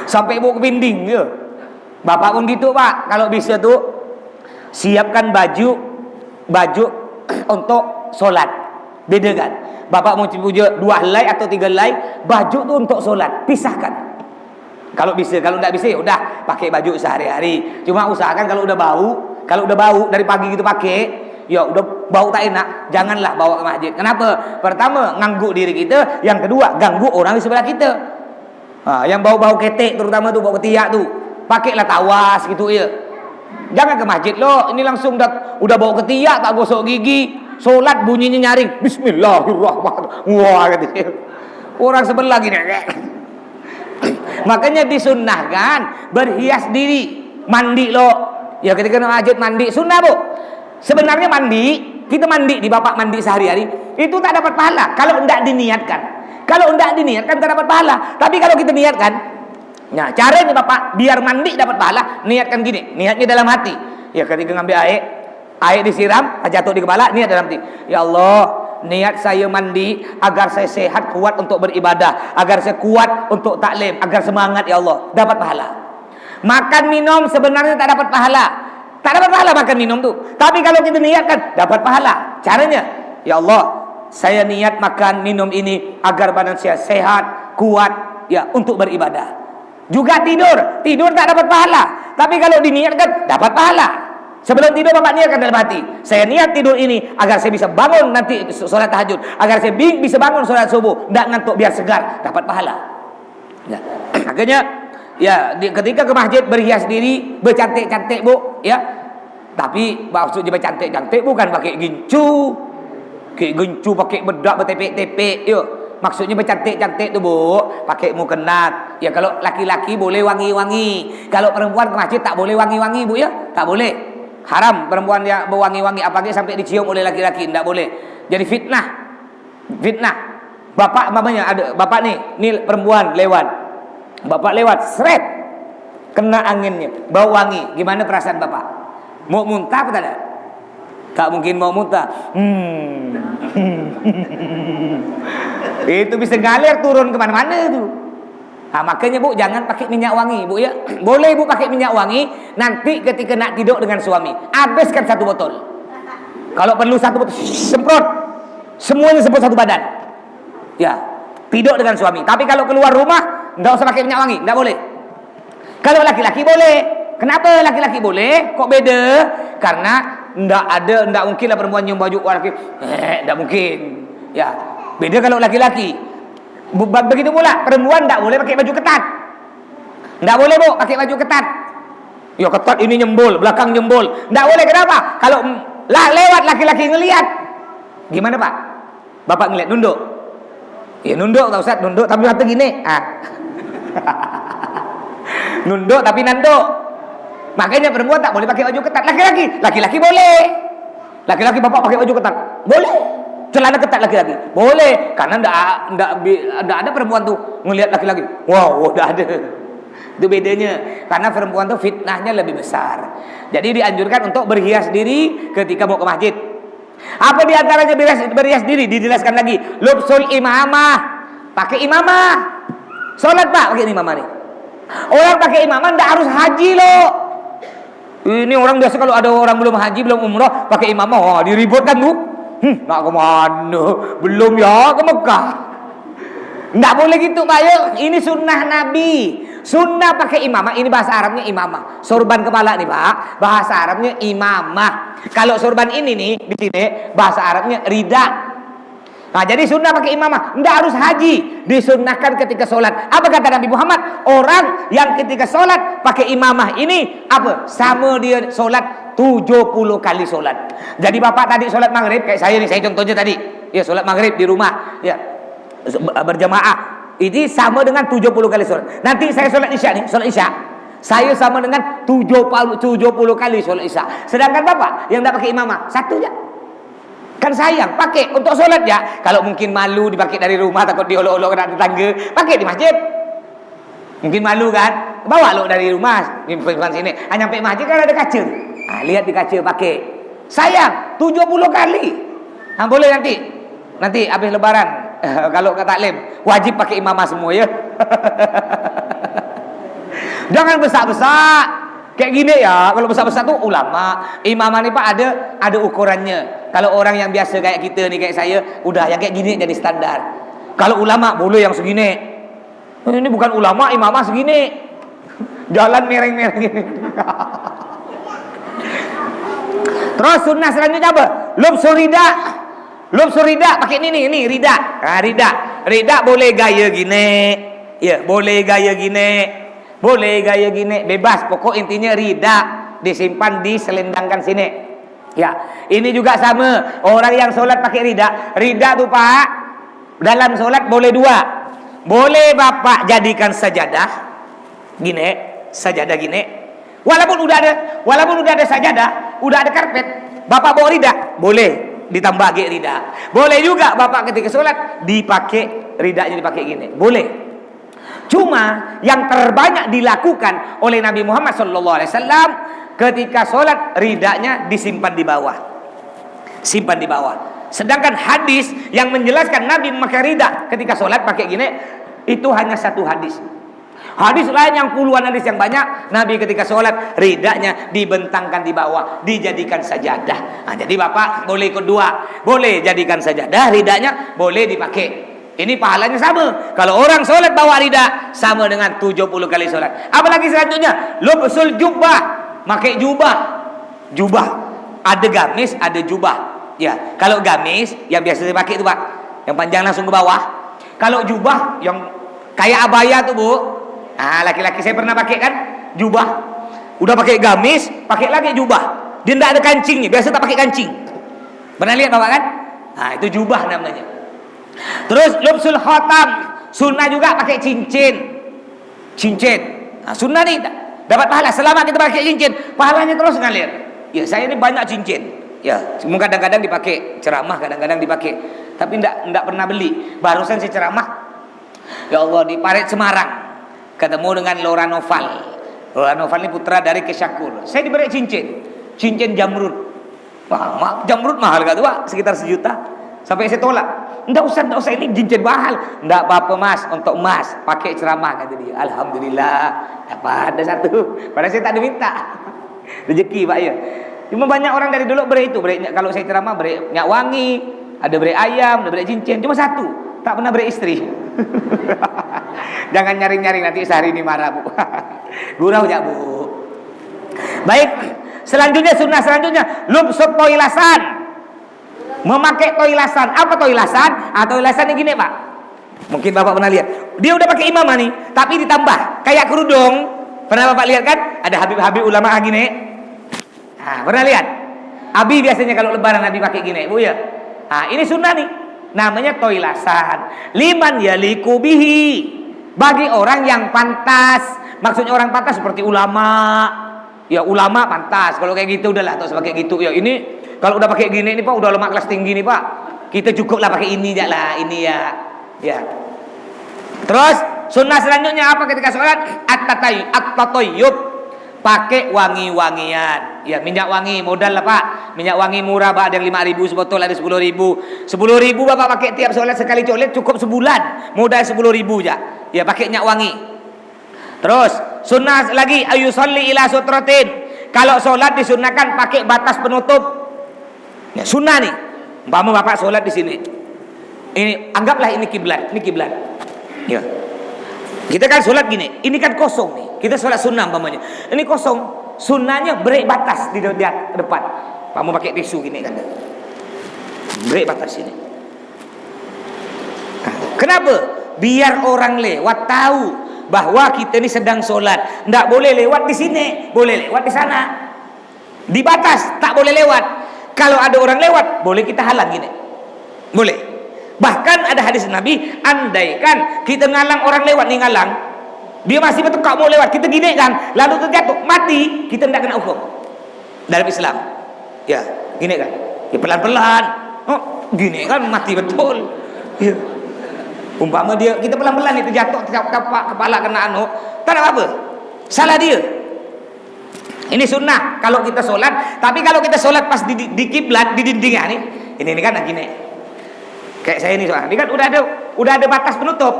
sampai bau kepinding je. Bapak pun gitu Pak, kalau bisa tuh siapkan baju untuk solat, bedakan. Bapak mau puja 2 helai atau 3 helai baju tuh untuk solat, pisahkan. Kalau bisa, kalau tidak bisa ya udah pakai baju sehari-hari. Cuma usahakan kalau udah bau dari pagi gitu pakai, ya udah bau tak enak, janganlah bawa ke masjid. Kenapa? Pertama ganggu diri kita, yang kedua ganggu orang di sebelah kita. Yang bau-bau ketek terutama tuh, bau ketiak tuh, pakailah tawas gitu ya. Jangan ke masjid loh, ini langsung udah bau ketiak, tak gosok gigi, solat bunyinya nyaring, bismillahirrahmanirrahim. Wah gitu. Orang sebelah gini. Makanya disunnahkan berhias diri, mandi loh. Ya ketika ke masjid mandi sunnah bu. Sebenarnya kita mandi di bapak mandi sehari-hari itu tak dapat pahala kalau tidak diniatkan. Kalau tidak diniatkan tak dapat pahala. Tapi kalau kita niatkan, nah caranya bapak biar mandi dapat pahala, niatkan gini, niatnya dalam hati. Ya ketika ngambil air disiram, jatuh di kepala, niat dalam hati. Ya Allah, niat saya mandi agar saya sehat, kuat untuk beribadah, agar saya kuat untuk taklim, agar semangat ya Allah, dapat pahala. Makan minum sebenarnya tak dapat pahala. Tak dapat pahala makan minum tuh. Tapi kalau kita niatkan dapat pahala. Caranya, ya Allah, saya niat makan minum ini agar badan saya sehat, kuat, ya untuk beribadah. Juga tidur tak dapat pahala. Tapi kalau diniatkan dapat pahala. Sebelum tidur bapak niatkan dalam hati, saya niat tidur ini agar saya bisa bangun nanti sholat tahajud, agar saya bisa bangun sholat subuh, tidak ngantuk, biar segar, dapat pahala. Ya. Makanya ya ketika ke masjid berhias diri, bercantik-cantik bu, ya. Tapi maksudnya bercantik-cantik bukan pakai gincu, pakai bedak bertepek-tepek, yuk. Maksudnya bercantik-cantik tu bu, pakai mukena. Ya kalau laki-laki boleh wangi-wangi. Kalau perempuan ke masjid tak boleh wangi-wangi bu ya, tak boleh. Haram perempuan yang berwangi-wangi, apalagi sampai dicium oleh laki-laki, tidak boleh. Jadi fitnah. Bapak mamanya ada, bapak nih perempuan lewat. Bapak lewat, seret. Kena anginnya, bau wangi. Gimana perasaan bapak? Mau muntah apa tidak? Tak mungkin mau muntah. Itu bisa ngalir turun kemana-mana tuh. Nah, makanya bu jangan pakai minyak wangi bu ya. Boleh bu pakai minyak wangi nanti ketika nak tidur dengan suami, habiskan 1 botol. Kalau perlu 1 botol semprot, semuanya semprot 1 badan. Ya, tidur dengan suami. Tapi kalau keluar rumah enggak usah pakai minyak wangi, enggak boleh. Kalau laki-laki boleh. Kenapa laki-laki boleh? Kok beda? Karena enggak mungkin lah perempuan nyium baju laki. Enggak mungkin. Ya, beda kalau laki-laki. Begitu pula perempuan tak boleh pakai baju ketat. Tak boleh bu pakai baju ketat. Ya ketat ini nyembul, belakang nyembul. Tak boleh, kenapa? Kalau lewat laki-laki ngelihat, gimana pak? Bapak ngelihat nunduk. Ya nunduk tak Ustaz, nunduk tapi mata gini. Nunduk tapi nanduk. Makanya perempuan tak boleh pakai baju ketat. Laki-laki boleh. Laki-laki bapak pakai baju ketat boleh. Celana ketat laki-laki boleh, karena ndak ada perempuan tuh ngelihat laki-laki. Wow, ndak ada. Itu bedanya. Karena perempuan tuh fitnahnya lebih besar. Jadi dianjurkan untuk berhias diri ketika mau ke masjid. Apa di antaranya berhias diri? Dijelaskan lagi. Lubsul imamah. Pakai imamah. Salat pak pakai imamah nih. Orang pakai imamah ndak harus haji loh. Ini orang biasa kalau ada orang belum haji, belum umrah pakai imamah, wah diributkan tuh. Nak ke mana? Belum ya, ke Mekah. Nggak boleh gitu Pak ya. Ini sunnah Nabi. Sunnah pakai imamah. Ini bahasa Arabnya imamah. Sorban kepala nih Pak. Bahasa Arabnya imamah. Kalau sorban ini nih di sini bahasa Arabnya rida. Nah jadi sunnah pakai imamah. Nggak harus haji. Disunnahkan ketika sholat. Apa kata Nabi Muhammad? Orang yang ketika sholat pakai imamah ini apa? Sama dia sholat 70 kali sholat. Jadi bapak tadi sholat maghrib kayak saya nih, saya contohnya tadi. Ya sholat maghrib di rumah. Ya berjamaah. Ini sama dengan 70 kali sholat. Nanti saya sholat isya nih, sholat isya. Saya sama dengan 70 kali sholat isya. Sedangkan bapak yang tidak pakai imamah, 1 aja. Kan sayang, pakai untuk sholat ya. Kalau mungkin malu dipakai dari rumah, takut diolok-olok kena tetangga, pakai di masjid. Mungkin malu kan, bawa lo dari rumah, di sini. Nyampe masjid kan ada kaca. Nah, lihat di kaca pakai. Sayang, 70 kali. Nah, boleh nanti habis lebaran. Kalau ke taklim, wajib pakai imamah semua ya. Jangan besar-besar. Kayak gini ya, kalau besar-besar tuh ulama. Imamah nih Pak ada ukurannya. Kalau orang yang biasa kayak kita nih, kayak saya, udah yang kayak gini jadi standar. Kalau ulama boleh yang segini. Ini bukan ulama, imamah segini. Jalan mereng-mereng ini. Terus sunnah selanjutnya apa? Lubsul rida pakai ini rida. Nah, rida boleh gaya gini. Ya, boleh gaya gini. Boleh gaya gini, bebas. Pokok intinya rida disimpan, diselendangkan sini. Ya, ini juga sama. Orang yang sholat pakai rida tuh Pak, dalam sholat boleh 2. Boleh bapak jadikan sajadah gini, Walaupun udah ada sajadah, udah ada karpet, bapak bawa rida, boleh ditambah rida. Boleh juga bapak ketika sholat dipakai ridanya, dipakai gini, boleh. Cuma yang terbanyak dilakukan oleh Nabi Muhammad SAW ketika sholat ridanya disimpan di bawah. Sedangkan hadis yang menjelaskan Nabi memakai rida ketika sholat pakai gini, itu hanya 1 hadis. Hadis lain yang puluhan hadis yang banyak, Nabi ketika sholat ridanya dibentangkan di bawah, dijadikan sajadah. Nah, jadi bapak boleh kedua, boleh jadikan sajadah, ridanya boleh dipakai. Ini pahalanya sama. Kalau orang sholat bawa rida, sama dengan 70 kali sholat. Apalagi selanjutnya, lubsul jubah, pakai jubah. Jubah, ada gamis, ada jubah. Ya, kalau gamis yang biasa saya pakai itu Pak, yang panjang langsung ke bawah. Kalau jubah yang kayak abaya tuh Bu, nah laki-laki saya pernah pakai kan, jubah. Udah pakai gamis, pakai lagi jubah. Dia tidak ada kancingnya, biasa tak pakai kancing. Pernah lihat Bapak kan? Nah itu jubah namanya. Terus lubsul khatam, sunnah juga pakai cincin. Cincin. Nah, sunnah nih dapat pahala selama kita pakai cincin, pahalanya terus ngalir. Ya, saya ini banyak cincin. Ya, kadang-kadang dipakai ceramah, kadang-kadang dipakai. Tapi enggak pernah beli. Barusan saya ceramah. Ya Allah, di Parit Semarang ketemu dengan Laura Noval. Laura Noval ini putra dari Kesyakur. Saya diberi cincin. Cincin jamrud. Wah, jamrud mahal gak tuh Pak? Sekitar 1 juta. Sampai saya tolak. Enggak usah, ini cincin mahal. Enggak apa-apa Mas, untuk Mas pakai ceramah kata dia. Alhamdulillah, dapat ada 1. Padahal saya tak diminta. Rezeki Pak ya. Cuma banyak orang dari dulu beri itu, kalau saya ceramah beri minyak wangi, ada beri ayam, ada beri cincin. Cuma 1, tak pernah beri istri. Jangan nyari-nyari nanti sehari ini marah Bu. Gurau ya Bu. Baik, selanjutnya sunnah selanjutnya lubsut toilasan. Memakai toilasan. Apa toilasan? Toilasan ini gini Pak. Mungkin Bapak pernah lihat. Dia udah pakai imamah nih, tapi ditambah kayak kerudung. Pernah Bapak lihat kan? Ada habib-habib ulama gini. Nah, pernah lihat? Abi biasanya kalau lebaran Abi pakai gini, Bu ya. Nah, ini sunnah nih. Namanya toilasan. Liman yaliku bihi. Bagi orang yang pantas. Maksudnya orang pantas seperti ulama. Ya ulama pantas. Kalau kayak gitu udahlah, tak usah pakai gitu. Ya ini kalau udah pakai gini nih Pak, udah lemak kelas tinggi nih Pak. Kita cukuplah pakai ini aja lah, ini ya. Ya. Terus sunnah selanjutnya apa ketika sholat? At-tatayyub. Pakai wangi-wangian. Ya, minyak wangi modal lah Pak. Minyak wangi murah Pak, ada yang 5.000 sebotol, ada 10.000. 10.000 Bapak pakai tiap sholat sekali colet cukup sebulan. Modal 10.000 aja. Ya, pakai minyak wangi. Terus sunnah lagi ayusolli ila sutratin. Kalau sholat disunahkan pakai batas penutup. Ya, sunnah nih. Umpama Bapak sholat di sini. Ini anggaplah ini kiblat, ini kiblat. Ya. Kita kan sholat gini, ini kan kosong nih. Kita sholat sunnah umpamanya. Ini kosong. Sunnahnya beri batas di depan. Kamu pakai tisu gini kan. Beri batas sini. Nah, kenapa? Biar orang lewat tahu bahwa kita ini sedang sholat. Tidak boleh lewat di sini, boleh lewat di sana. Di batas, tak boleh lewat. Kalau ada orang lewat, boleh kita halang gini. Boleh. Bahkan ada hadis Nabi, andaikan kita ngalang orang lewat nih ngalang, dia masih bertekak mau lewat, kita gini kan, lalu terjatuh, mati, kita tidak kena hukum dalam Islam. Ya, gini kan. Ya pelan-pelan. Oh, gini kan mati betul. Ya. Umpama dia kita pelan-pelan itu jatuh kepala kena tak ada apa. Salah dia. Ini sunnah kalau kita sholat. Tapi kalau kita sholat pas di kiblat di dindingnya nih, ini kan gini. Kayak saya ini soalnya. Ini kan udah ada batas penutup.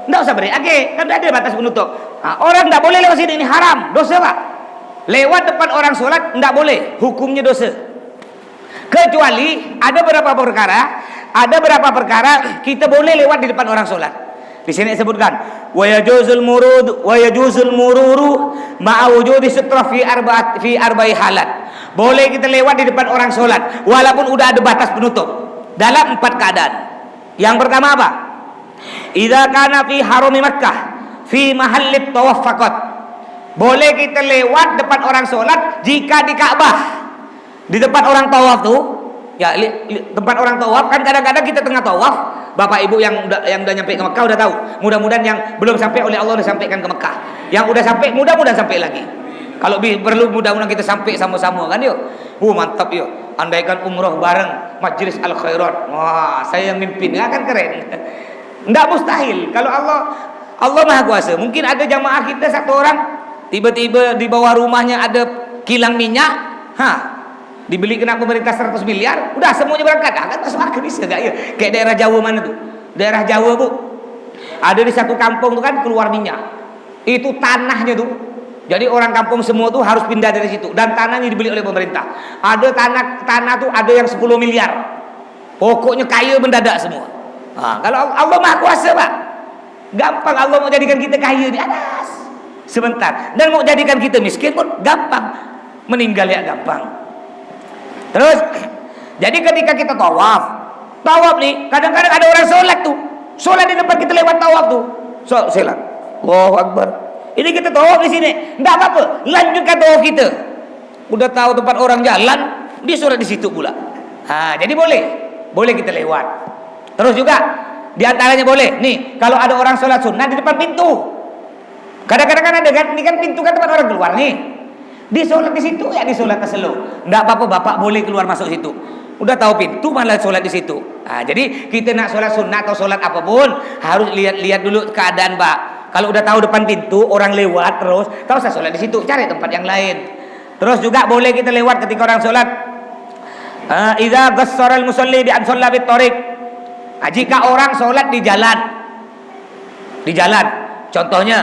Enggak usah beri kan udah ada batas penutup. Nah, orang enggak boleh lewat sini, ini haram, dosa Pak. Lewat depan orang sholat enggak boleh, hukumnya dosa. Kecuali ada beberapa perkara kita boleh lewat di depan orang sholat. Di sini disebutkan wa yajuzul mururu ma'a wujudi sutra fi arba'i halat. Boleh kita lewat di depan orang sholat walaupun udah ada batas penutup dalam 4 keadaan. Yang pertama apa? Idza kana fi harami Makkah fi mahallit tawaf faqat. Boleh kita lewat depan orang sholat jika di Ka'bah. Di depan orang tawaf tuh, ya tempat orang tawaf kan kadang-kadang kita tengah tawaf, Bapak Ibu yang udah nyampe ke Mekah udah tahu. Mudah-mudahan yang belum sampai oleh Allah disampaikan ke Mekah. Yang udah sampai mudah-mudahan sampai lagi. Kalau perlu mudah-mudahan kita sampai sama-sama kan yuk. Mantap yuk. Andaikan umroh bareng Majelis Al Khairat. Wah, saya yang mimpin, ya kan keren. Enggak mustahil. Kalau Allah Maha Kuasa. Mungkin ada jamaah kita satu orang tiba-tiba di bawah rumahnya ada kilang minyak. Dibeli kena pemerintah 100 miliar, udah semuanya berangkat. Kan masuk akal bisa enggak ya? Kayak daerah Jawa mana tuh? Daerah Jawa, Bu. Ada di satu kampung tuh kan keluar minyak. Itu tanahnya tuh. Jadi orang kampung semua tuh harus pindah dari situ dan tanahnya dibeli oleh pemerintah. Ada tanah tuh ada yang 10 miliar. Pokoknya kaya mendadak semua. Kalau Allah Maha Kuasa, Pak, gampang Allah mau jadikan kita kaya di atas sebentar, dan mau jadikan kita miskin pun gampang, meninggal ya gampang. Terus jadi ketika kita tawaf nih, kadang-kadang ada orang sholat di depan kita lewat tawaf tuh, sholat, Allahu Akbar. Ini kita tawaf di sini, enggak apa-apa, lanjutkan tawaf kita. Udah tahu tempat orang jalan, dia sholat di situ pula. Jadi boleh kita lewat. Terus juga di antaranya boleh nih, kalau ada orang sholat sunnah di depan pintu. Kadang-kadang kan ada kan, ini kan pintu kan tempat orang keluar nih. Di sholat di situ ya, di sholat selo. Enggak apa-apa, Bapak boleh keluar masuk situ. Udah tahu pintu malah sholat di situ. Jadi kita nak sholat sunnah atau sholat apapun harus lihat dulu keadaan, Pak. Kalau udah tahu depan pintu orang lewat terus, tak usah sholat di situ, cari tempat yang lain. Terus juga boleh kita lewat ketika orang sholat. Idza ghassara al-musalli bi an shalla bit tariq. Jika orang sholat di jalan, contohnya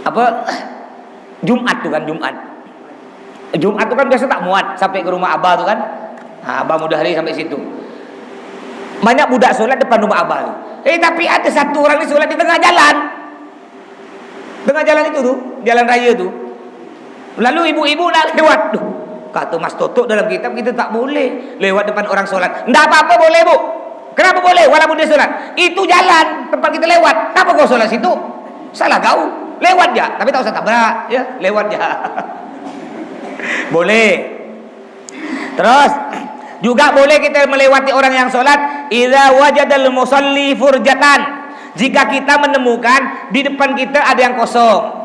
apa? Jumat tuh kan, Jumat tuh kan biasa tak muat sampai ke rumah Abah tuh kan. Abah Mudahari sampai situ. Banyak budak sholat depan rumah Abah tuh. Tapi ada satu orang ini sholat di tengah jalan. Tengah jalan itu tuh, jalan raya tuh. Lalu ibu-ibu nak lewat tuh. Kata Mas Toto dalam kitab kita tak boleh lewat depan orang sholat. Enggak apa-apa, boleh, Bu. Kenapa boleh? Walaupun dia sholat. Itu jalan tempat kita lewat. Kenapa kau sholat situ? Salah kau. Lewat ya, tapi tak usah tabrak ya, lewat ya. Boleh. Terus juga boleh kita melewati orang yang sholat. Idza wajadal musalli furjatan, jika kita menemukan di depan kita ada yang kosong.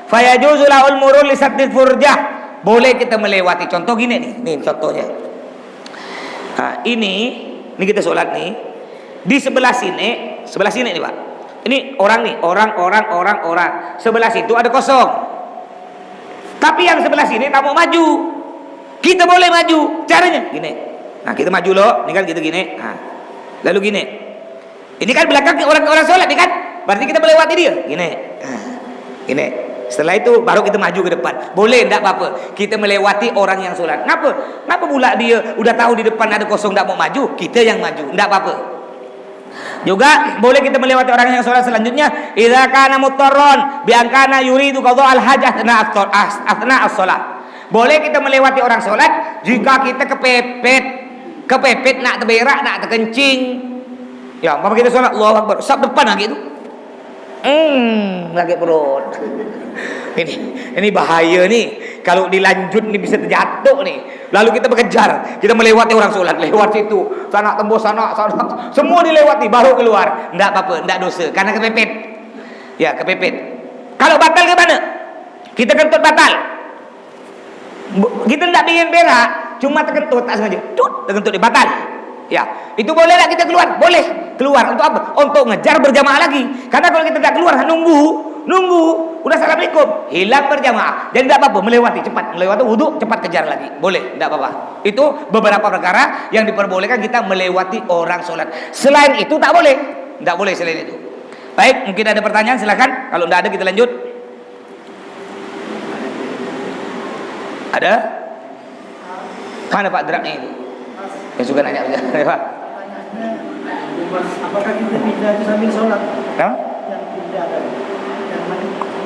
Fayajuzu lahul murur li saddil furjah, boleh kita melewati. Contoh gini nih contohnya. Ini kita sholat nih. Di sebelah sini nih, Pak. Ini orang. Sebelah situ ada kosong. Tapi yang sebelah sini tak mau maju. Kita boleh maju. Caranya gini. Kita maju loh. Ini kan gitu gini. Lalu gini. Ini kan belakang orang sholat nih kan. Berarti kita melewati dia. Gini. Gini. Setelah itu baru kita maju ke depan. Boleh, enggak apa-apa. Kita melewati orang yang sholat. Ngapa pula dia udah tahu di depan ada kosong enggak mau maju, kita yang maju. Enggak apa-apa. Juga boleh kita melewati orang yang sholat selanjutnya. Idza kana mutarron bi an kana yuridu qada al hajah athna as-shalah. Boleh kita melewati orang sholat jika kita kepepet nak terberak, nak terkencing. Ya, umpama kita sholat Allahu Akbar, sab depan lagi itu. Lagi perut. Ini bahaya nih. Kalau dilanjut nih bisa terjatuh nih. Lalu kita berkejar, kita melewati orang sholat, lewat situ, sana tembus sana, semua dilewati baru keluar. Enggak apa-apa, enggak dosa karena kepepet. Ya, kepepet. Kalau batal gimana? Kita kentut batal. Kita enggak ingin berak, cuma terkentut tak sengaja. Terkentut di batal. Ya, itu boleh enggak kita keluar? Boleh. Keluar untuk apa? Untuk ngejar berjamaah lagi. Karena kalau kita tidak keluar nunggu, udah assalamualaikum, hilang berjamaah. Jadi tidak apa-apa, melewati wudu, cepat kejar lagi. Boleh, tidak apa-apa. Itu beberapa perkara yang diperbolehkan kita melewati orang sholat. Selain itu tak boleh. Tidak boleh selain itu. Baik, mungkin ada pertanyaan, silakan. Kalau tidak ada kita lanjut. Ada? Mana Pak Draknya itu? Yang suka nanya Pak. Apakah kita pindah itu sambil sholat? Kenapa? Yang pindah tadi.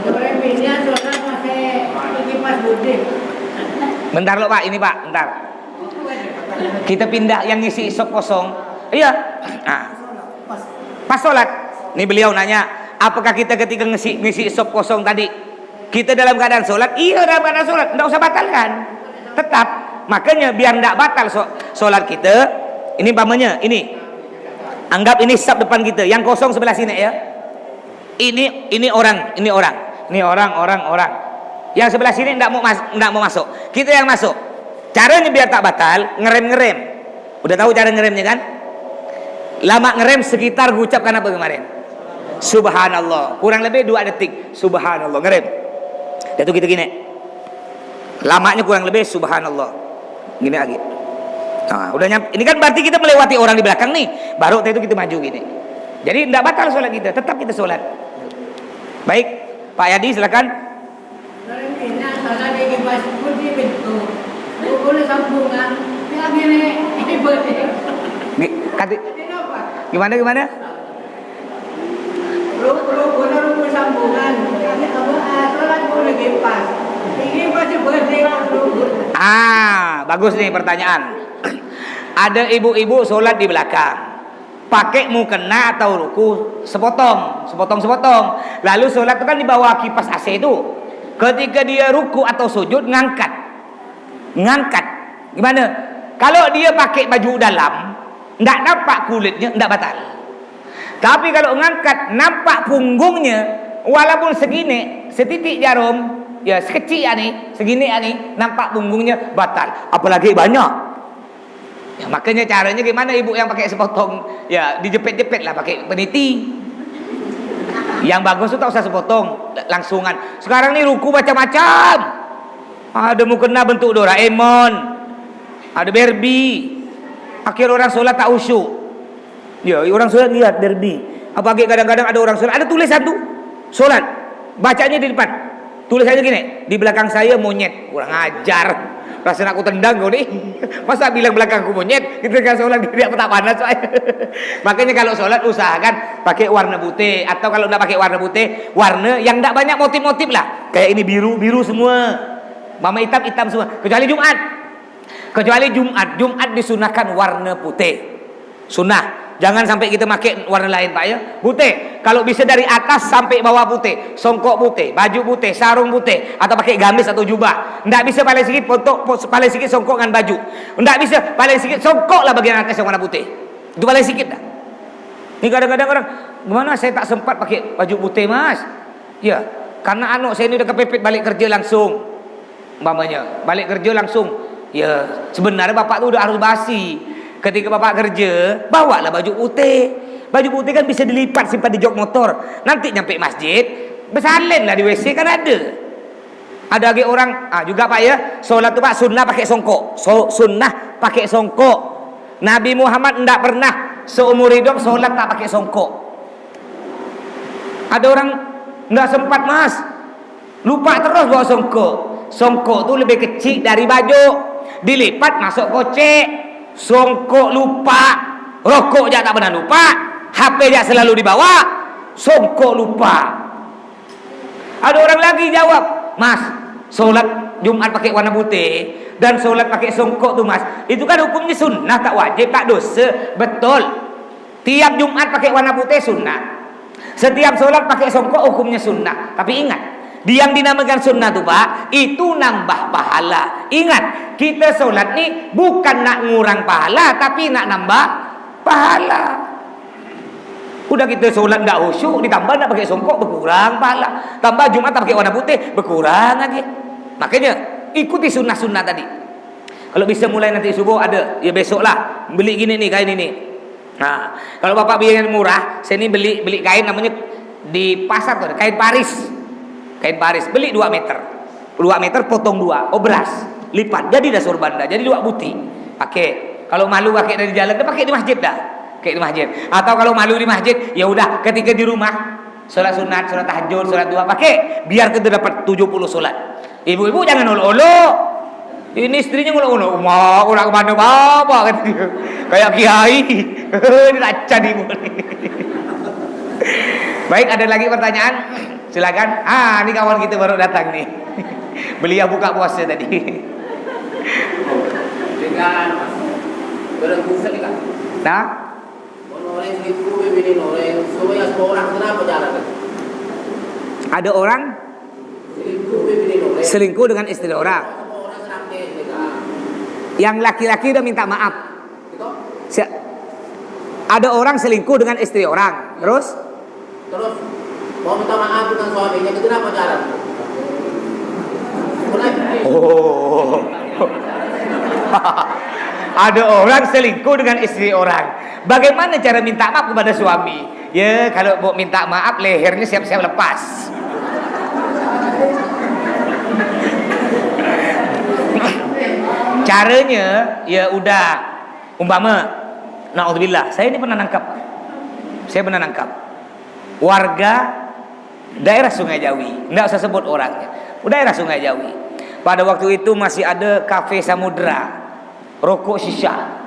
Orang pindah sholat pakai kipas budi. Bentar loh Pak, ini Pak, bentar. Kita pindah yang ngisi sop kosong. Iya. Pas sholat. Ini beliau nanya, apakah kita ketika ngisi sop kosong tadi kita dalam keadaan sholat? Iya, dalam keadaan sholat. Tidak usah batalkan. Tetap. Makanya biar tidak batal sholat kita. Ini pamannya, ini. Anggap ini sab depan kita, yang kosong sebelah sini ya. Ini orang. Yang sebelah sini tidak mau masuk. Kita yang masuk. Caranya biar tak batal, ngerem. Udah tahu cara ngeremnya kan? Lama ngerem sekitar ucapkan apa kemarin? Subhanallah. Kurang lebih 2 detik. Subhanallah, ngerem. Itu kita gini. Lamanya kurang lebih subhanallah. Gini lagi. Udah nyampe. Ini kan berarti kita melewati orang di belakang nih. Baru itu kita maju gini. Jadi tidak batal sholat kita, tetap kita sholat. Baik, Pak Yadi silakan. Orang pindah sholat di kipas budi pintu. Boleh sambungan. Ya gini, ini boleh. Kati. Gimana? Ruko na ruko sambungan. Ini apa? Sholat mau lagi pas. Ini pasti boleh ruko. Bagus nih pertanyaan. Ada ibu-ibu sholat di belakang, pakai mukena atau ruku sepotong. Lalu sholat itu kan di bawah kipas AC itu. Ketika dia ruku atau sujud ngangkat. Gimana? Kalau dia pakai baju dalam, nggak nampak kulitnya, nggak batal. Tapi kalau ngangkat nampak punggungnya, walaupun segini, setitik jarum, ya sekecil ya nih, segini ya nih, nampak punggungnya batal. Apalagi banyak. Ya, makanya caranya gimana ibu yang pakai sepotong? Ya dijepit-jepit lah pakai peniti. Yang bagus tuh tak usah sepotong, langsungan. Sekarang nih ruku macam-macam. Ada mukena bentuk Doraemon, ada Barbie. Akhir orang sholat tak usyuk. Ya, orang sholat lihat Barbie. Apalagi kadang-kadang ada orang sholat, ada tulisan tuh sholat, bacanya di depan, tulisannya gini, di belakang saya monyet. Kurang ajar, rasanya aku tendang kau nih. Masa bilang belakangku monyet? Kita kan sholat tidak tak panas. Makanya kalau sholat usahakan pakai warna putih, atau kalau tidak pakai warna putih, warna yang tidak banyak motif-motif lah. Kayak ini biru semua, mama hitam semua. Kecuali Jumat disunahkan warna putih. Sunnah. Jangan sampai kita pakai warna lain Pak ya. Putih. Kalau bisa dari atas sampai bawah putih, songkok putih, baju putih, sarung putih, atau pakai gamis atau jubah. Enggak bisa paling sikit paling sikit songkok dengan baju. Enggak bisa paling sikit songkok lah bagian atas yang warna putih. Itu paling sikit dah. Ini kadang-kadang orang, gimana saya tak sempat pakai baju putih Mas? Ya, karena anak saya ini udah kepepet balik kerja langsung. Umpamanya, balik kerja langsung. Ya, sebenarnya bapak tuh udah harus basi. Ketika bapak kerja, bawalah baju putih. Baju putih kan bisa dilipat simpan di jok motor. Nanti nyampe masjid, bersalin lah di WC kan ada. Ada lagi orang, juga Pak ya, sholat tuh Pak sunnah pakai songkok. Sunnah pakai songkok. Nabi Muhammad enggak pernah seumur hidup sholat tak pakai songkok. Ada orang enggak sempat Mas, lupa terus bawa songkok. Songkok tuh lebih kecil dari baju, dilipat masuk kocek. Songkok lupa, rokok aja tak pernah lupa, HP aja selalu dibawa, songkok lupa. Ada orang lagi jawab, Mas, sholat Jumat pakai warna putih dan sholat pakai songkok tuh Mas, itu kan hukumnya sunnah, tak wajib, tak dosa. Betul. Tiap Jumat pakai warna putih sunnah. Setiap sholat pakai songkok hukumnya sunnah. Tapi ingat, yang dinamakan sunnah tuh Pak, itu nambah pahala. Ingat, kita sholat nih bukan nak ngurang pahala, tapi nak nambah pahala. Udah kita sholat nggak khusyuk, ditambah nak pakai songkok berkurang pahala. Tambah Jumat tak pakai warna putih berkurang lagi. Makanya ikuti sunnah-sunnah tadi. Kalau bisa mulai nanti subuh ada, ya besok lah beli gini nih kain ini. Nah, kalau bapak biayanya murah, saya ini beli kain namanya di pasar tuh, kain Paris. Kain Paris beli 2 meter. 2 meter potong 2, obras, lipat. Jadi dah sorban dah, jadi 2 buti. Pakai. Kalau malu pakai dari jalan, dah pakai di masjid dah. Kayak di masjid. Atau kalau malu di masjid, ya udah ketika di rumah sholat sunat, sholat tahajud, sholat duha pakai, biar kita dapat 70 sholat. Ibu-ibu jangan olo-olo. Ini istrinya ngulung-ngulung, "Mak, orang kemana bapak?" Kan dia. Kayak kiai. Ini raca nih. Baik, ada lagi pertanyaan? Silakan. Ini kawan kita baru datang nih. Beliau buka puasa tadi. Dengan berbusa nih Kak. Nah, Orang itu begini orang, semua orang kenapa jalan? ada orang Itu begini orang. selingkuh dengan istri orang. Orang kenapa ini Kak? Yang laki-laki udah minta maaf. Gitu? Ada orang selingkuh dengan istri orang. Terus Mau minta maaf dengan suaminya, itu kenapa jalan? Oh. Ada orang selingkuh dengan istri orang. Bagaimana cara minta maaf kepada suami? Ya, kalau mau minta maaf lehernya siap-siap lepas. Caranya ya udah, umpama naudzubillah, saya ini pernah nangkap. Saya pernah nangkap warga daerah Sungai Jawi, enggak usah sebut orangnya. Daerah Sungai Jawi. Pada waktu itu masih ada kafe Samudra, rokok shisha.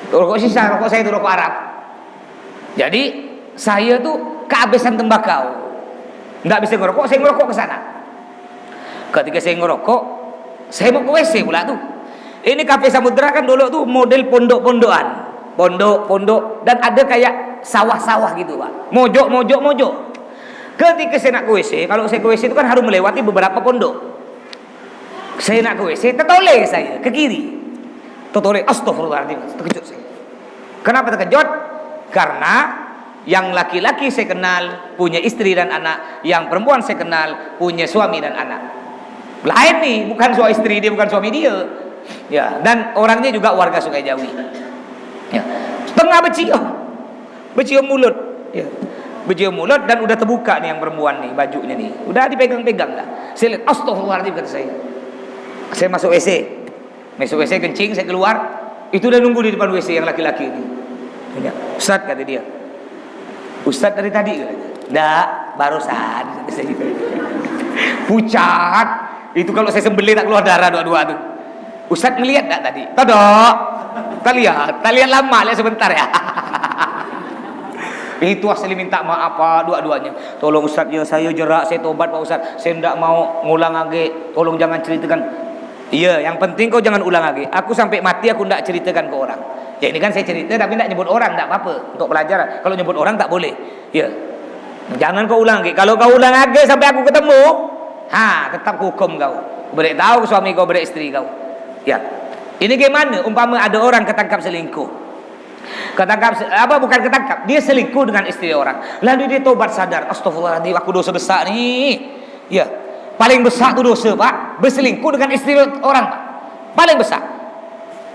Rokok shisha, rokok saya itu rokok Arab. Jadi saya tuh kehabisan tembakau, nggak bisa ngerokok, saya ngerokok ke sana. Ketika saya ngerokok, saya mau ke WC pula tuh. Ini Kafe Samudra kan dulu tuh model pondok-pondokan, pondok dan ada kayak sawah-sawah gitu Pak, mojok. Ketika saya nak ke WC, kalau saya ke WC itu kan harus melewati beberapa pondok. Saya nak ke WC, tertoleh saya ke kiri, tertoleh, astagfirullahaladzim, terkejut saya. Kenapa terkejut? Karena yang laki-laki saya kenal punya istri dan anak, yang perempuan saya kenal punya suami dan anak. Lain nih, bukan suami istri dia, bukan suami dia. Ya, dan orangnya juga warga Sungai Jawi. Ya, tengah bercium mulut. Ya, bercium mulut dan udah terbuka nih yang perempuan nih bajunya nih, udah dipegang-pegang lah. Saya lihat, astagfirullahaladzim kata saya. Saya masuk WC kencing, saya keluar, itu udah nunggu di depan WC yang laki-laki ini. Ya, Ustaz kata dia. Ustaz dari tadi katanya. Nggak, barusan kata saya. Pucat. Itu kalau saya sembelih tak keluar darah dua-dua tuh. Ustaz ngelihat enggak tadi? Tadok. Tak lihat lama, lihat sebentar ya. Itu asli minta maaf Pak dua-duanya. Tolong Ustaz ya, saya jerak, saya tobat Pak Ustaz. Saya enggak mau ngulang lagi. Tolong jangan ceritakan. Iya, yang penting kau jangan ulang lagi. Aku sampai mati aku enggak ceritakan ke orang. Ya ini kan saya cerita tapi enggak nyebut orang, enggak apa-apa. Untuk pelajaran. Kalau nyebut orang tak boleh. Ya. Jangan kau ulang lagi. Kalau kau ulang lagi sampai aku ketemu, tetap hukum kau. Beri tahu ke suami kau, beri istri kau. Ya. Ini gimana? Umpama ada orang ketangkap selingkuh. Bukan ketangkap, dia selingkuh dengan istri orang. Lalu dia tobat sadar, astagfirullahaladzim, aku dosa besar nih. Ya. Paling besar tu dosa, Pak, berselingkuh dengan istri orang, Pak. Paling besar.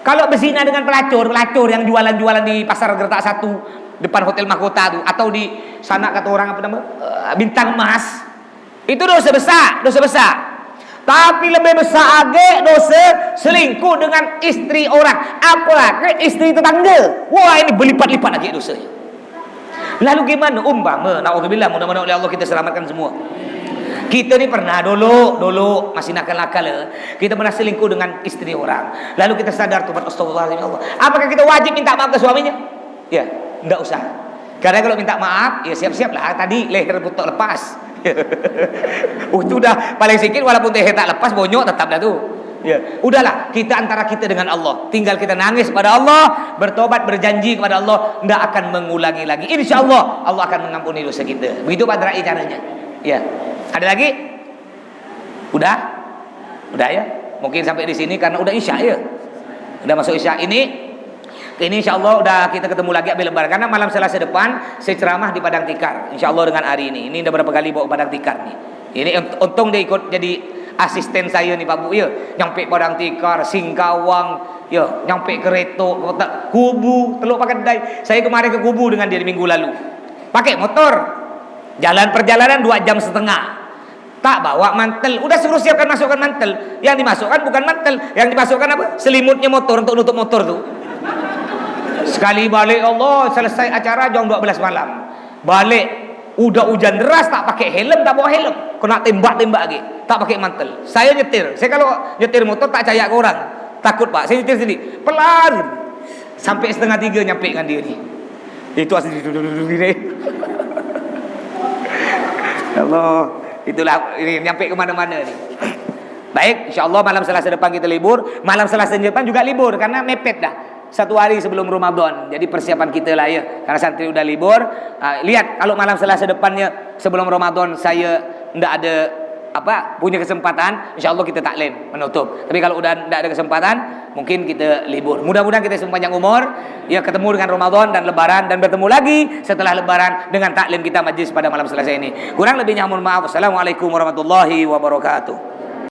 Kalau berzina dengan pelacur yang jualan-jualan di Pasar Gertak 1 depan Hotel Mahkota tu, atau di sana kata orang apa nama? Bintang Emas. Itu dosa besar. Tapi lebih besar lagi dosa selingkuh dengan istri orang, apalagi istri tetangga. Wah, ini berlipat-lipat lagi dosanya. Lalu gimana? Umpama, naudzubillah, mudah-mudahan oleh Allah kita selamatkan semua. Kita ni pernah dulu masih nakal-nakal kita pernah selingkuh dengan istri orang. Lalu kita sadar tobat, astagfirullahaladzim ya Allah. Apakah kita wajib minta maaf ke suaminya? Ya, enggak usah. Karena kalau minta maaf, ya siap-siaplah tadi leher butok lepas. Itu udah paling sedikit, walaupun leher tak lepas bonyok tetap dah tu. Ya, udahlah, kita antara kita dengan Allah. Tinggal kita nangis pada Allah, bertobat, berjanji kepada Allah, tidak akan mengulangi lagi. Insyaallah Allah akan mengampuni dosa kita. Begitu Pak Drai caranya. Ya. Ada lagi? Udah ya. Mungkin sampai di sini karena udah Isya ya. Udah masuk Isya ini insyaallah udah kita ketemu lagi habis lebaran. Karena malam Selasa depan saya ceramah di Padang Tikar. Insyaallah dengan hari ini. Ini udah berapa kali bawa Padang Tikar nih. Ini untung dia ikut jadi asisten saya nih Pak Bu ya. Nyampe Padang Tikar, Singkawang, ya, nyampe Kereto, Kubu, Teluk Pakedai. Saya kemarin ke Kubu dengan dia di minggu lalu. Pakai motor. Perjalanan 2,5 jam. Tak bawa mantel. Udah suruh siapkan masukkan mantel. Yang dimasukkan bukan mantel, yang dimasukkan apa? Selimutnya motor untuk nutup motor tuh. Sekali balik Allah, selesai acara jam 12 malam. Balik udah hujan deras, tak pakai helm, tak bawa helm. Kena tembak lagi. Tak pakai mantel. Saya nyetir. Saya kalau nyetir motor tak percaya ke orang. Takut Pak. Saya nyetir sendiri. Pelan. Sampai 2:30 nyampe dengan dia nih. Itu asli gini. Allah, itulah ini nyampe kemana-mana nih. Baik, insyaallah malam Selasa depan kita libur. Malam Selasa depan juga libur karena mepet dah. 1 hari sebelum Ramadan. Jadi persiapan kita lah ya. Karena santri udah libur. Lihat kalau malam Selasa depannya sebelum Ramadan saya ndak ada punya kesempatan, insyaallah kita taklim menutup. Tapi kalau udah ndak ada kesempatan, mungkin kita libur. Mudah-mudahan kita sepanjang umur ya ketemu dengan Ramadan dan Lebaran dan bertemu lagi setelah Lebaran dengan taklim kita majlis pada malam Selasa ini. Kurang lebihnya mohon maaf. Wassalamualaikum warahmatullahi wabarakatuh.